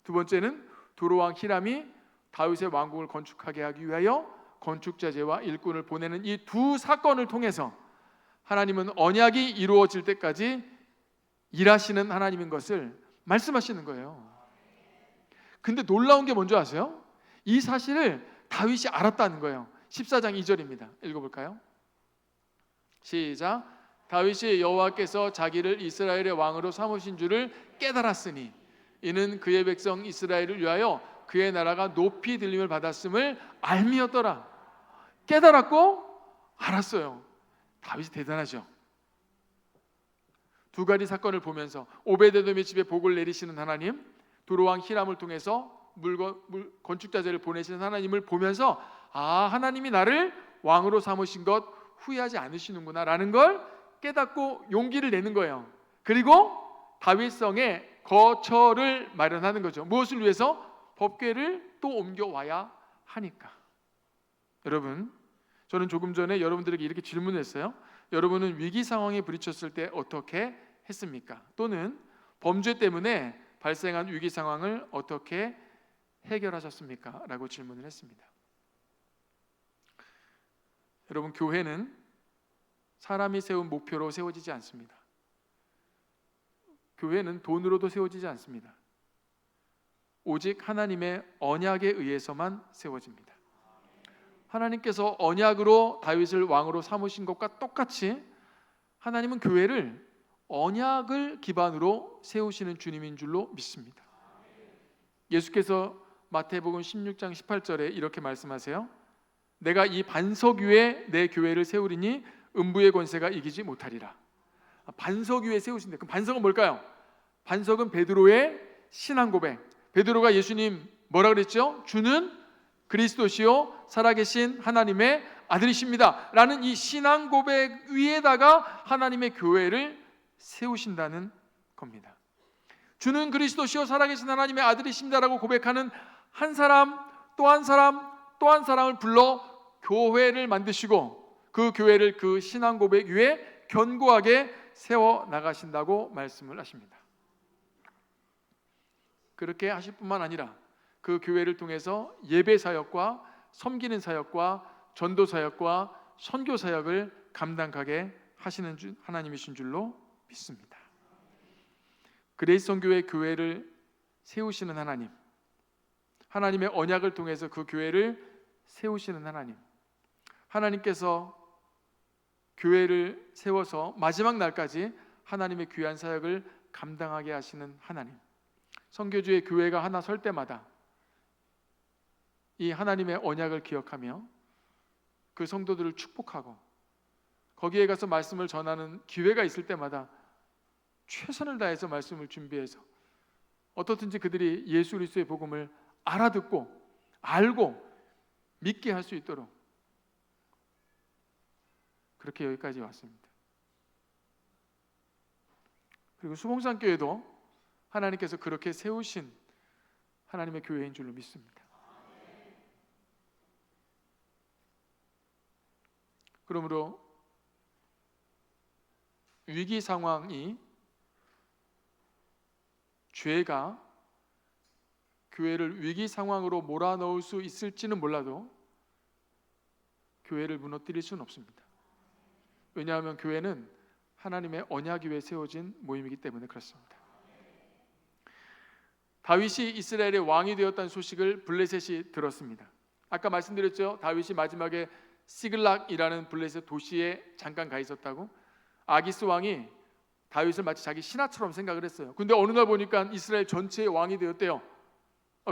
B: 두 번째는 두로왕 히람이 다윗의 왕궁을 건축하게 하기 위하여 건축자재와 일꾼을 보내는 이 두 사건을 통해서 하나님은 언약이 이루어질 때까지 일하시는 하나님인 것을 말씀하시는 거예요. 근데 놀라운 게 뭔지 아세요? 이 사실을 다윗이 알았다는 거예요. 14장 2절입니다. 읽어볼까요? 시작. 다윗이 여호와께서 자기를 이스라엘의 왕으로 삼으신 줄을 깨달았으니 이는 그의 백성 이스라엘을 위하여 그의 나라가 높이 들림을 받았음을 알미였더라. 깨달았고 알았어요. 다윗이 대단하죠. 두 가지 사건을 보면서 오벳에돔의 집에 복을 내리시는 하나님, 두로왕 히람을 통해서 건축자재를 보내시는 하나님을 보면서 아, 하나님이 나를 왕으로 삼으신 것 후회하지 않으시는구나 라는 걸 깨닫고 용기를 내는 거예요. 그리고 다윗성에 거처를 마련하는 거죠. 무엇을 위해서? 법궤를 또 옮겨와야 하니까. 여러분, 저는 조금 전에 여러분들에게 이렇게 질문했어요. 여러분은 위기 상황에 부딪혔을 때 어떻게 했습니까? 또는 범죄 때문에 발생한 위기 상황을 어떻게 해결하셨습니까? 라고 질문을 했습니다. 여러분, 교회는 사람이 세운 목표로 세워지지 않습니다. 교회는 돈으로도 세워지지 않습니다. 오직 하나님의 언약에 의해서만 세워집니다. 하나님께서 언약으로 다윗을 왕으로 삼으신 것과 똑같이 하나님은 교회를 언약을 기반으로 세우시는 주님인 줄로 믿습니다. 예수께서 마태복음 16장 18절에 이렇게 말씀하세요. 내가 이 반석 위에 내 교회를 세우리니 음부의 권세가 이기지 못하리라. 반석 위에 세우신다. 그럼 반석은 뭘까요? 반석은 베드로의 신앙 고백. 베드로가 예수님 뭐라 그랬죠? 주는 그리스도시요 살아계신 하나님의 아들이십니다 라는 이 신앙 고백 위에다가 하나님의 교회를 세우신다는 겁니다. 주는 그리스도시요 살아계신 하나님의 아들이십니다라고 고백하는 한 사람, 또 한 사람, 또 한 사람을 불러 교회를 만드시고 그 교회를 그 신앙 고백 위에 견고하게 세워 나가신다고 말씀을 하십니다. 그렇게 하실 뿐만 아니라 그 교회를 통해서 예배 사역과 섬기는 사역과 전도 사역과 선교 사역을 감당하게 하시는 하나님이신 줄로 믿습니다. 그레이스 선교회 교회를 세우시는 하나님, 하나님의 언약을 통해서 그 교회를 세우시는 하나님, 하나님께서 교회를 세워서 마지막 날까지 하나님의 귀한 사역을 감당하게 하시는 하나님, 선교주의 교회가 하나 설 때마다 이 하나님의 언약을 기억하며 그 성도들을 축복하고 거기에 가서 말씀을 전하는 기회가 있을 때마다 최선을 다해서 말씀을 준비해서 어떻든지 그들이 예수 그리스도의 복음을 알아듣고 알고 믿게 할 수 있도록 그렇게 여기까지 왔습니다. 그리고 수봉산교회도 하나님께서 그렇게 세우신 하나님의 교회인 줄로 믿습니다. 그러므로 위기 상황이 죄가 교회를 위기 상황으로 몰아넣을 수 있을지는 몰라도 교회를 무너뜨릴 수는 없습니다. 왜냐하면 교회는 하나님의 언약 위에 세워진 모임이기 때문에 그렇습니다. 다윗이 이스라엘의 왕이 되었다는 소식을 블레셋이 들었습니다. 아까 말씀드렸죠. 다윗이 마지막에 시글락이라는 블레셋 도시에 잠깐 가 있었다고. 아기스 왕이 다윗을 마치 자기 신하처럼 생각을 했어요. 근데 어느 날 보니까 이스라엘 전체의 왕이 되었대요.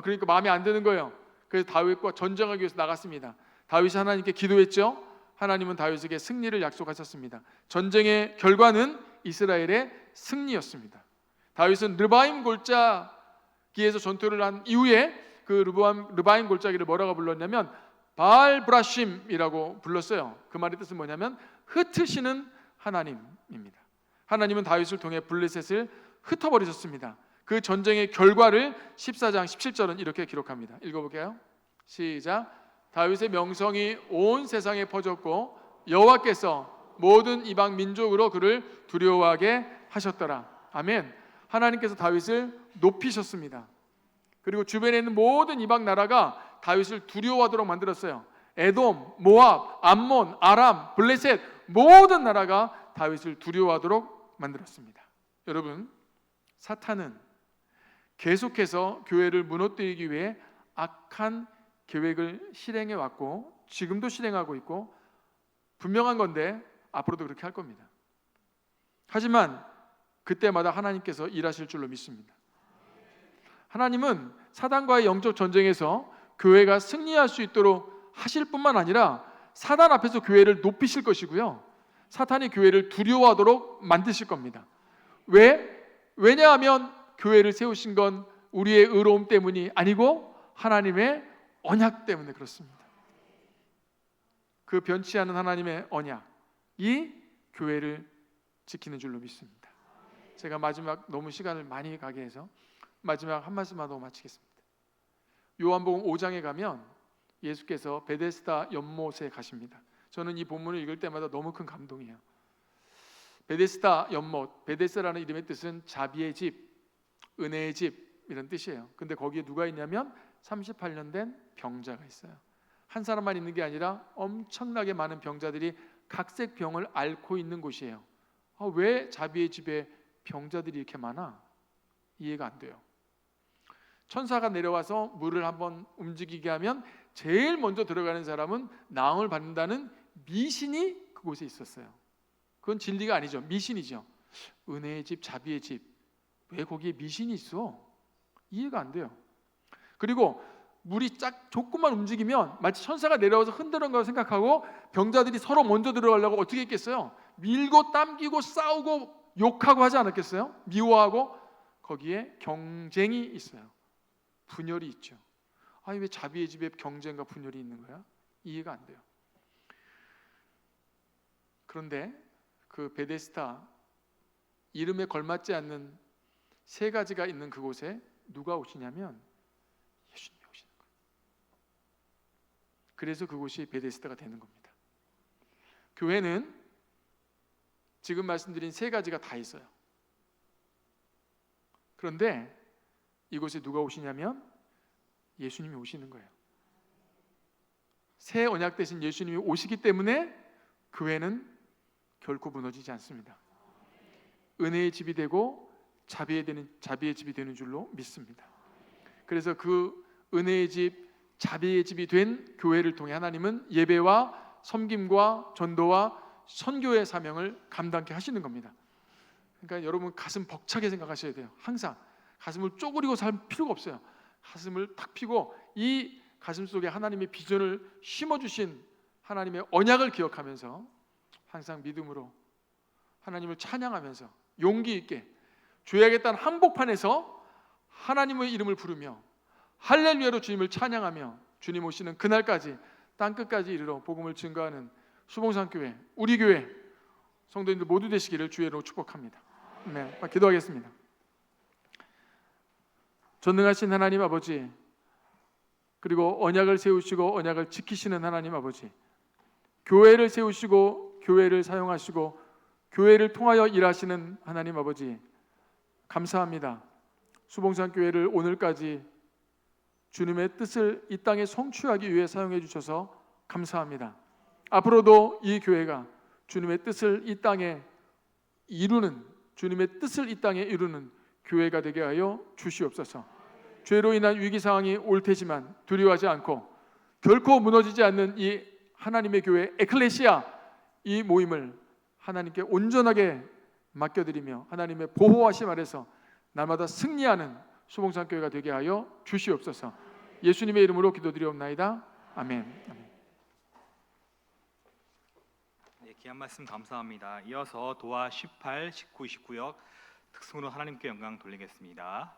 B: 그러니까 마음에 안 드는 거예요. 그래서 다윗과 전쟁하기 위해서 나갔습니다. 다윗이 하나님께 기도했죠. 하나님은 다윗에게 승리를 약속하셨습니다. 전쟁의 결과는 이스라엘의 승리였습니다. 다윗은 르바임 골짜기에서 전투를 한 이후에 그 르바임 골짜기를 뭐라고 불렀냐면 바알 브라심이라고 불렀어요. 그 말의 뜻은 뭐냐면 흩으시는 하나님입니다. 하나님은 다윗을 통해 블레셋을 흩어버리셨습니다. 그 전쟁의 결과를 14장 17절은 이렇게 기록합니다. 읽어볼게요. 시작. 다윗의 명성이 온 세상에 퍼졌고 여호와께서 모든 이방 민족으로 그를 두려워하게 하셨더라. 아멘. 하나님께서 다윗을 높이셨습니다. 그리고 주변에 있는 모든 이방 나라가 다윗을 두려워하도록 만들었어요. 에돔, 모압, 암몬, 아람, 블레셋 모든 나라가 다윗을 두려워하도록 만들었습니다. 여러분, 사탄은 계속해서 교회를 무너뜨리기 위해 악한 계획을 실행해 왔고 지금도 실행하고 있고 분명한 건데 앞으로도 그렇게 할 겁니다. 하지만 그때마다 하나님께서 일하실 줄로 믿습니다. 하나님은 사단과의 영적 전쟁에서 교회가 승리할 수 있도록 하실 뿐만 아니라 사단 앞에서 교회를 높이실 것이고요, 사탄이 교회를 두려워하도록 만드실 겁니다. 왜냐하면 교회를 세우신 건 우리의 의로움 때문이 아니고 하나님의 언약 때문에 그렇습니다. 그 변치 않은 하나님의 언약이 교회를 지키는 줄로 믿습니다. 제가 마지막 너무 시간을 많이 가게 해서 마지막 한 말씀만 더 마치겠습니다. 요한복음 5장에 가면 예수께서 베데스다 연못에 가십니다. 저는 이 본문을 읽을 때마다 너무 큰 감동이에요. 베데스다 연못, 베데스라는 이름의 뜻은 자비의 집, 은혜의 집 이런 뜻이에요. 근데 거기에 누가 있냐면 38년 된 병자가 있어요. 한 사람만 있는 게 아니라 엄청나게 많은 병자들이 각색 병을 앓고 있는 곳이에요. 왜 자비의 집에 병자들이 이렇게 많아? 이해가 안 돼요. 천사가 내려와서 물을 한번 움직이게 하면 제일 먼저 들어가는 사람은 나음을 받는다는 미신이 그곳에 있었어요. 그건 진리가 아니죠. 미신이죠. 은혜의 집, 자비의 집, 왜 거기에 미신이 있어? 이해가 안 돼요. 그리고 물이 조금만 움직이면 마치 천사가 내려와서 흔드는 걸 생각하고 병자들이 서로 먼저 들어가려고 어떻게 했겠어요? 밀고 당기고 싸우고 욕하고 하지 않았겠어요? 미워하고. 거기에 경쟁이 있어요. 분열이 있죠. 왜 자비의 집에 경쟁과 분열이 있는 거야? 이해가 안 돼요. 그런데 그 베데스다 이름에 걸맞지 않는 세 가지가 있는 그곳에 누가 오시냐면 예수님이 오시는 거예요. 그래서 그곳이 베데스다가 되는 겁니다. 교회는 지금 말씀드린 세 가지가 다 있어요. 그런데 이곳에 누가 오시냐면 예수님이 오시는 거예요. 새 언약 대신 예수님이 오시기 때문에 교회는 결코 무너지지 않습니다. 은혜의 집이 되고 자비의 집이 되는 줄로 믿습니다. 그래서 그 은혜의 집, 자비의 집이 된 교회를 통해 하나님은 예배와 섬김과 전도와 선교의 사명을 감당케 하시는 겁니다. 그러니까 여러분 가슴 벅차게 생각하셔야 돼요. 항상 가슴을 쪼그리고 살 필요가 없어요. 가슴을 탁 펴고 이 가슴 속에 하나님의 비전을 심어주신 하나님의 언약을 기억하면서 항상 믿음으로 하나님을 찬양하면서 용기 있게 죄악의 한복판에서 하나님의 이름을 부르며 할렐루야로 주님을 찬양하며 주님 오시는 그날까지 땅끝까지 이르러 복음을 증거하는 수봉산교회, 우리 교회 성도님들 모두 되시기를 주의 이름으로 축복합니다. 네, 기도하겠습니다. 전능하신 하나님 아버지, 그리고 언약을 세우시고 언약을 지키시는 하나님 아버지, 교회를 세우시고 교회를 사용하시고 교회를 통하여 일하시는 하나님 아버지, 감사합니다. 수봉산교회를 오늘까지 주님의 뜻을 이 땅에 성취하기 위해 사용해 주셔서 감사합니다. 앞으로도 이 교회가 주님의 뜻을 이 땅에 이루는, 주님의 뜻을 이 땅에 이루는 교회가 되게 하여 주시옵소서. 죄로 인한 위기 상황이 올 테지만 두려워하지 않고 결코 무너지지 않는 이 하나님의 교회 에클레시아, 이 모임을 하나님께 온전하게 맡겨드리며 하나님의 보호하심 아래서 날마다 승리하는 수봉산교회가 되게 하여 주시옵소서. 예수님의 이름으로 기도드리옵나이다. 아멘.
C: 네, 귀한 말씀 감사합니다. 이어서 도화 18, 19, 29역 특승으로 하나님께 영광 돌리겠습니다.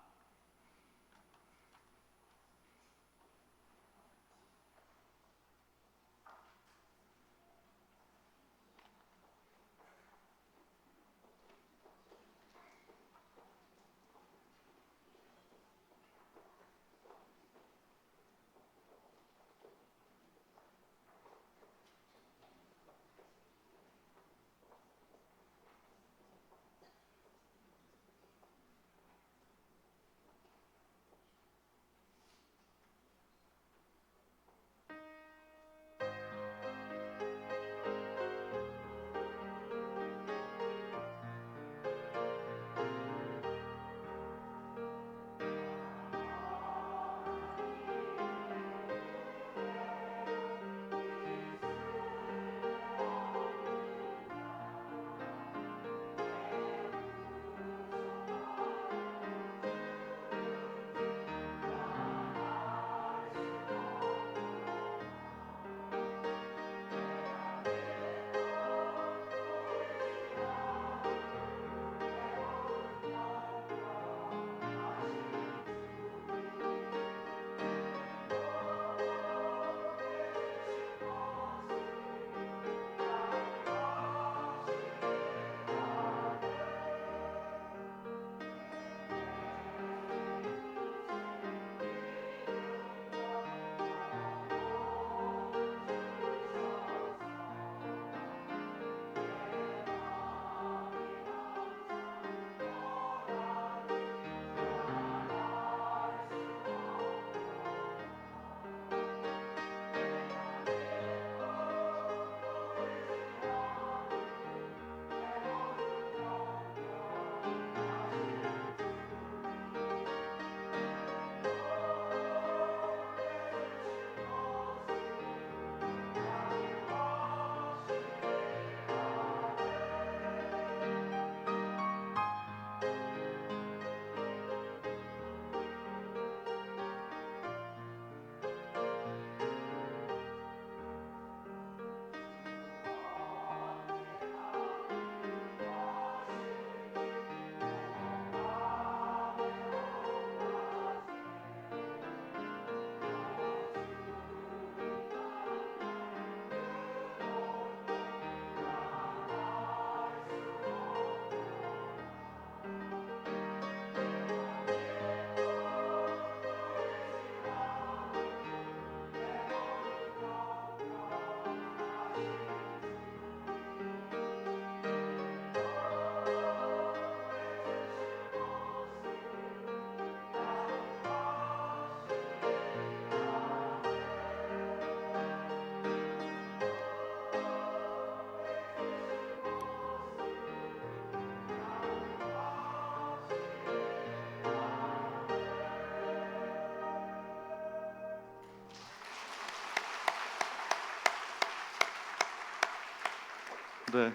F: 네,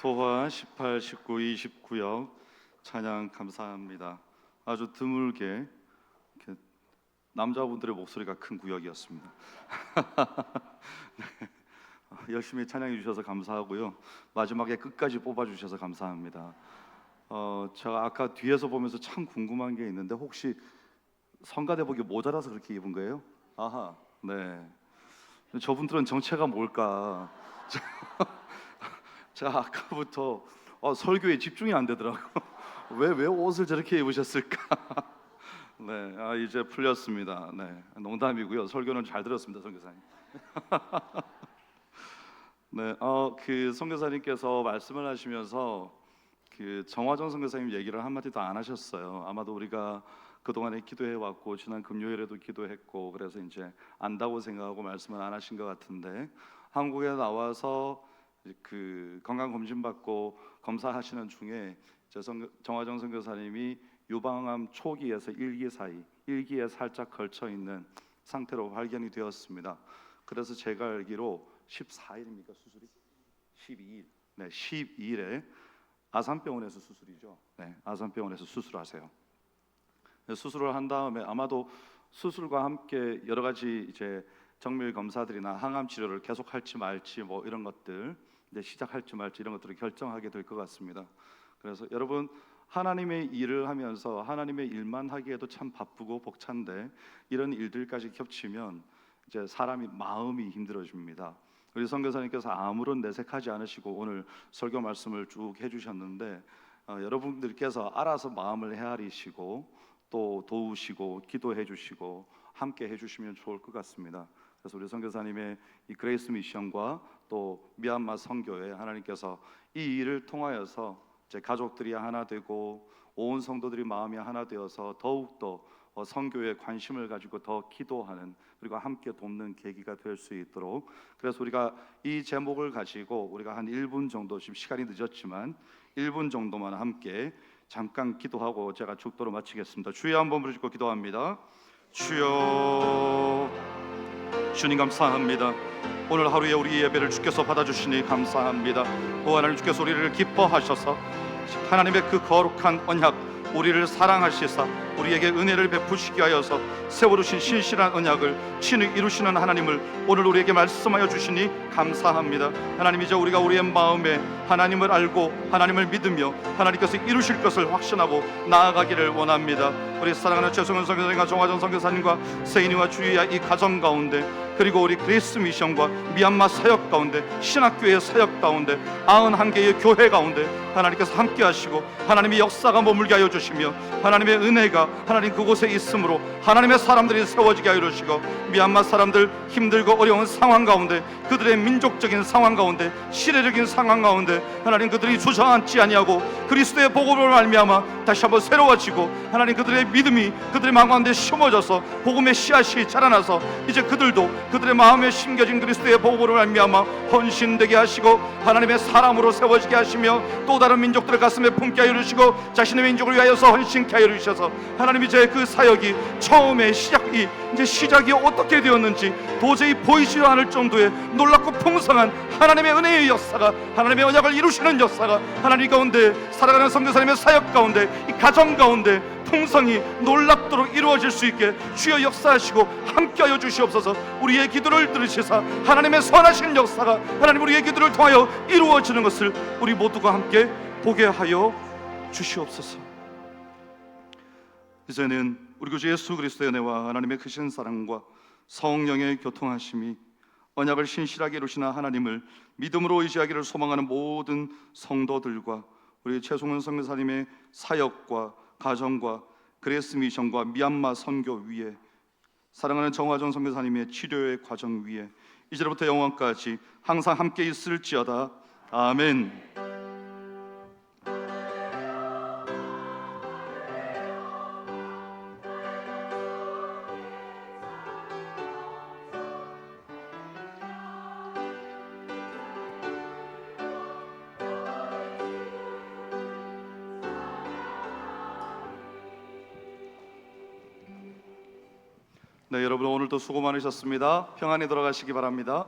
F: 도화 18, 19, 29역 찬양 감사합니다. 아주 드물게 이렇게 남자분들의 목소리가 큰 구역이었습니다. 네, 열심히 찬양해 주셔서 감사하고요. 마지막에 끝까지 뽑아 주셔서 감사합니다. 제가 아까 뒤에서 보면서 참 궁금한 게 있는데 혹시 성가대복이 모자라서 그렇게 입은 거예요? 아하, 네. 저분들은 정체가 뭘까? 제가 아까부터 설교에 집중이 안 되더라고. 왜 옷을 저렇게 입으셨을까? 네, 이제 풀렸습니다. 네, 농담이고요. 설교는 잘 들었습니다, 선교사님. 네, 그 선교사님께서 말씀을 하시면서 그 정화정 선교사님 얘기를 한마디도 안 하셨어요. 아마도 우리가 그동안에 기도해 왔고 지난 금요일에도 기도했고 그래서 이제 안다고 생각하고 말씀을 안 하신 것 같은데 한국에 나와서 그 건강 검진 받고 검사하시는 중에 정화정 선교사님이 유방암 초기에서 1기 사이 1기에 살짝 걸쳐 있는 상태로 발견이 되었습니다. 그래서 제가 알기로 14일입니까 수술이? 12일. 네, 12일에 아산병원에서 수술이죠. 네, 아산병원에서 수술하세요. 수술을 한 다음에 아마도 수술과 함께 여러 가지 이제 정밀 검사들이나 항암 치료를 계속할지 말지 뭐 이런 것들 이제 시작할지 말지 이런 것들을 결정하게 될 것 같습니다. 그래서 여러분 하나님의 일을 하면서 하나님의 일만 하기에도 참 바쁘고 벅찬데 이런 일들까지 겹치면 이제 사람이 마음이 힘들어집니다. 우리 선교사님께서 아무런 내색하지 않으시고 오늘 설교 말씀을 쭉 해주셨는데 여러분들께서 알아서 마음을 헤아리시고 또 도우시고 기도해 주시고 함께 해주시면 좋을 것 같습니다. 그래서 우리 선교사님의 이 그레이스 미션과 또 미얀마 선교회 하나님께서 이 일을 통하여서 이제 가족들이 하나 되고 온 성도들이 마음이 하나 되어서 더욱더 선교에 관심을 가지고 더 기도하는 그리고 함께 돕는 계기가 될 수 있도록 그래서 우리가 이 제목을 가지고 우리가 한 1분 정도 지금 시간이 늦었지만 1분 정도만 함께 잠깐 기도하고 제가 죽도로 마치겠습니다. 주여 한번 부르짖고 기도합니다. 주여 주님 감사합니다. 오늘 하루에 우리 예배를 주께서 받아주시니 감사합니다. 오 하나님 주께서 우리를 기뻐하셔서 하나님의 그 거룩한 언약 우리를 사랑하시사 우리에게 은혜를 베푸시게 하여서 세워두신 신실한 언약을 친히 이루시는 하나님을 오늘 우리에게 말씀하여 주시니 감사합니다. 하나님 이제 우리가 우리의 마음에 하나님을 알고 하나님을 믿으며 하나님께서 이루실 것을 확신하고 나아가기를 원합니다. 우리 사랑하는 최승훈 선교사님과 정화정 선교사님과 세인이와 주희야 이 가정 가운데 그리고 우리 그레이스 미션과 미얀마 사역 가운데 신학교의 사역 가운데 91개의 교회 가운데 하나님께서 함께 하시고 하나님의 역사가 머물게 하여 주시며 하나님의 은혜가 하나님 그곳에 있으므로 하나님의 사람들이 세워지게 하여 주시고 미얀마 사람들 힘들고 어려운 상황 가운데 그들의 민족적인 상황 가운데 시대적인 상황 가운데 하나님 그들이 주저앉지 아니하고 그리스도의 복음을 말미암아 다시 한번 새로워지고 하나님 그들의 믿음이 그들의 마음 가운데 심어져서 복음의 씨앗이 자라나서 이제 그들도 그들의 마음에 심겨진 그리스도의 복음을 말미암아 헌신되게 하시고 하나님의 사람으로 세워지게 하시며 또 다른 민족들의 가슴에 품게 하여 주시고 자신의 민족을 위하여서 헌신케 하여 주셔서 하나님 이제 그 사역이 처음에 시작이 어떻게 되었는지 도저히 보이지도 않을 정도의 놀랍고 풍성한 하나님의 은혜의 역사가 하나님의 언약을 이루시는 역사가 하나님 가운데 살아가는 선교사님의 사역 가운데 이 가정 가운데 풍성히 놀랍도록 이루어질 수 있게 주여 역사하시고 함께하여 주시옵소서. 우리의 기도를 들으시사 하나님의 선하신 역사가 하나님 우리의 기도를 통하여 이루어지는 것을 우리 모두가 함께 보게 하여 주시옵소서. 이제는 우리 구주 예수 그리스도의 은혜와 하나님의 크신 사랑과 성령의 교통하심이 언약을 신실하게 이루시는 하나님을 믿음으로 의지하기를 소망하는 모든 성도들과 우리 최송은 선교사님의 사역과 가정과 그레이스 미션과 미얀마 선교 위에 사랑하는 정화정 선교사님의 치료의 과정 위에 이제로부터 영원까지 항상 함께 있을지어다. 아멘. 네, 여러분 오늘도 수고 많으셨습니다. 평안히 돌아가시기 바랍니다.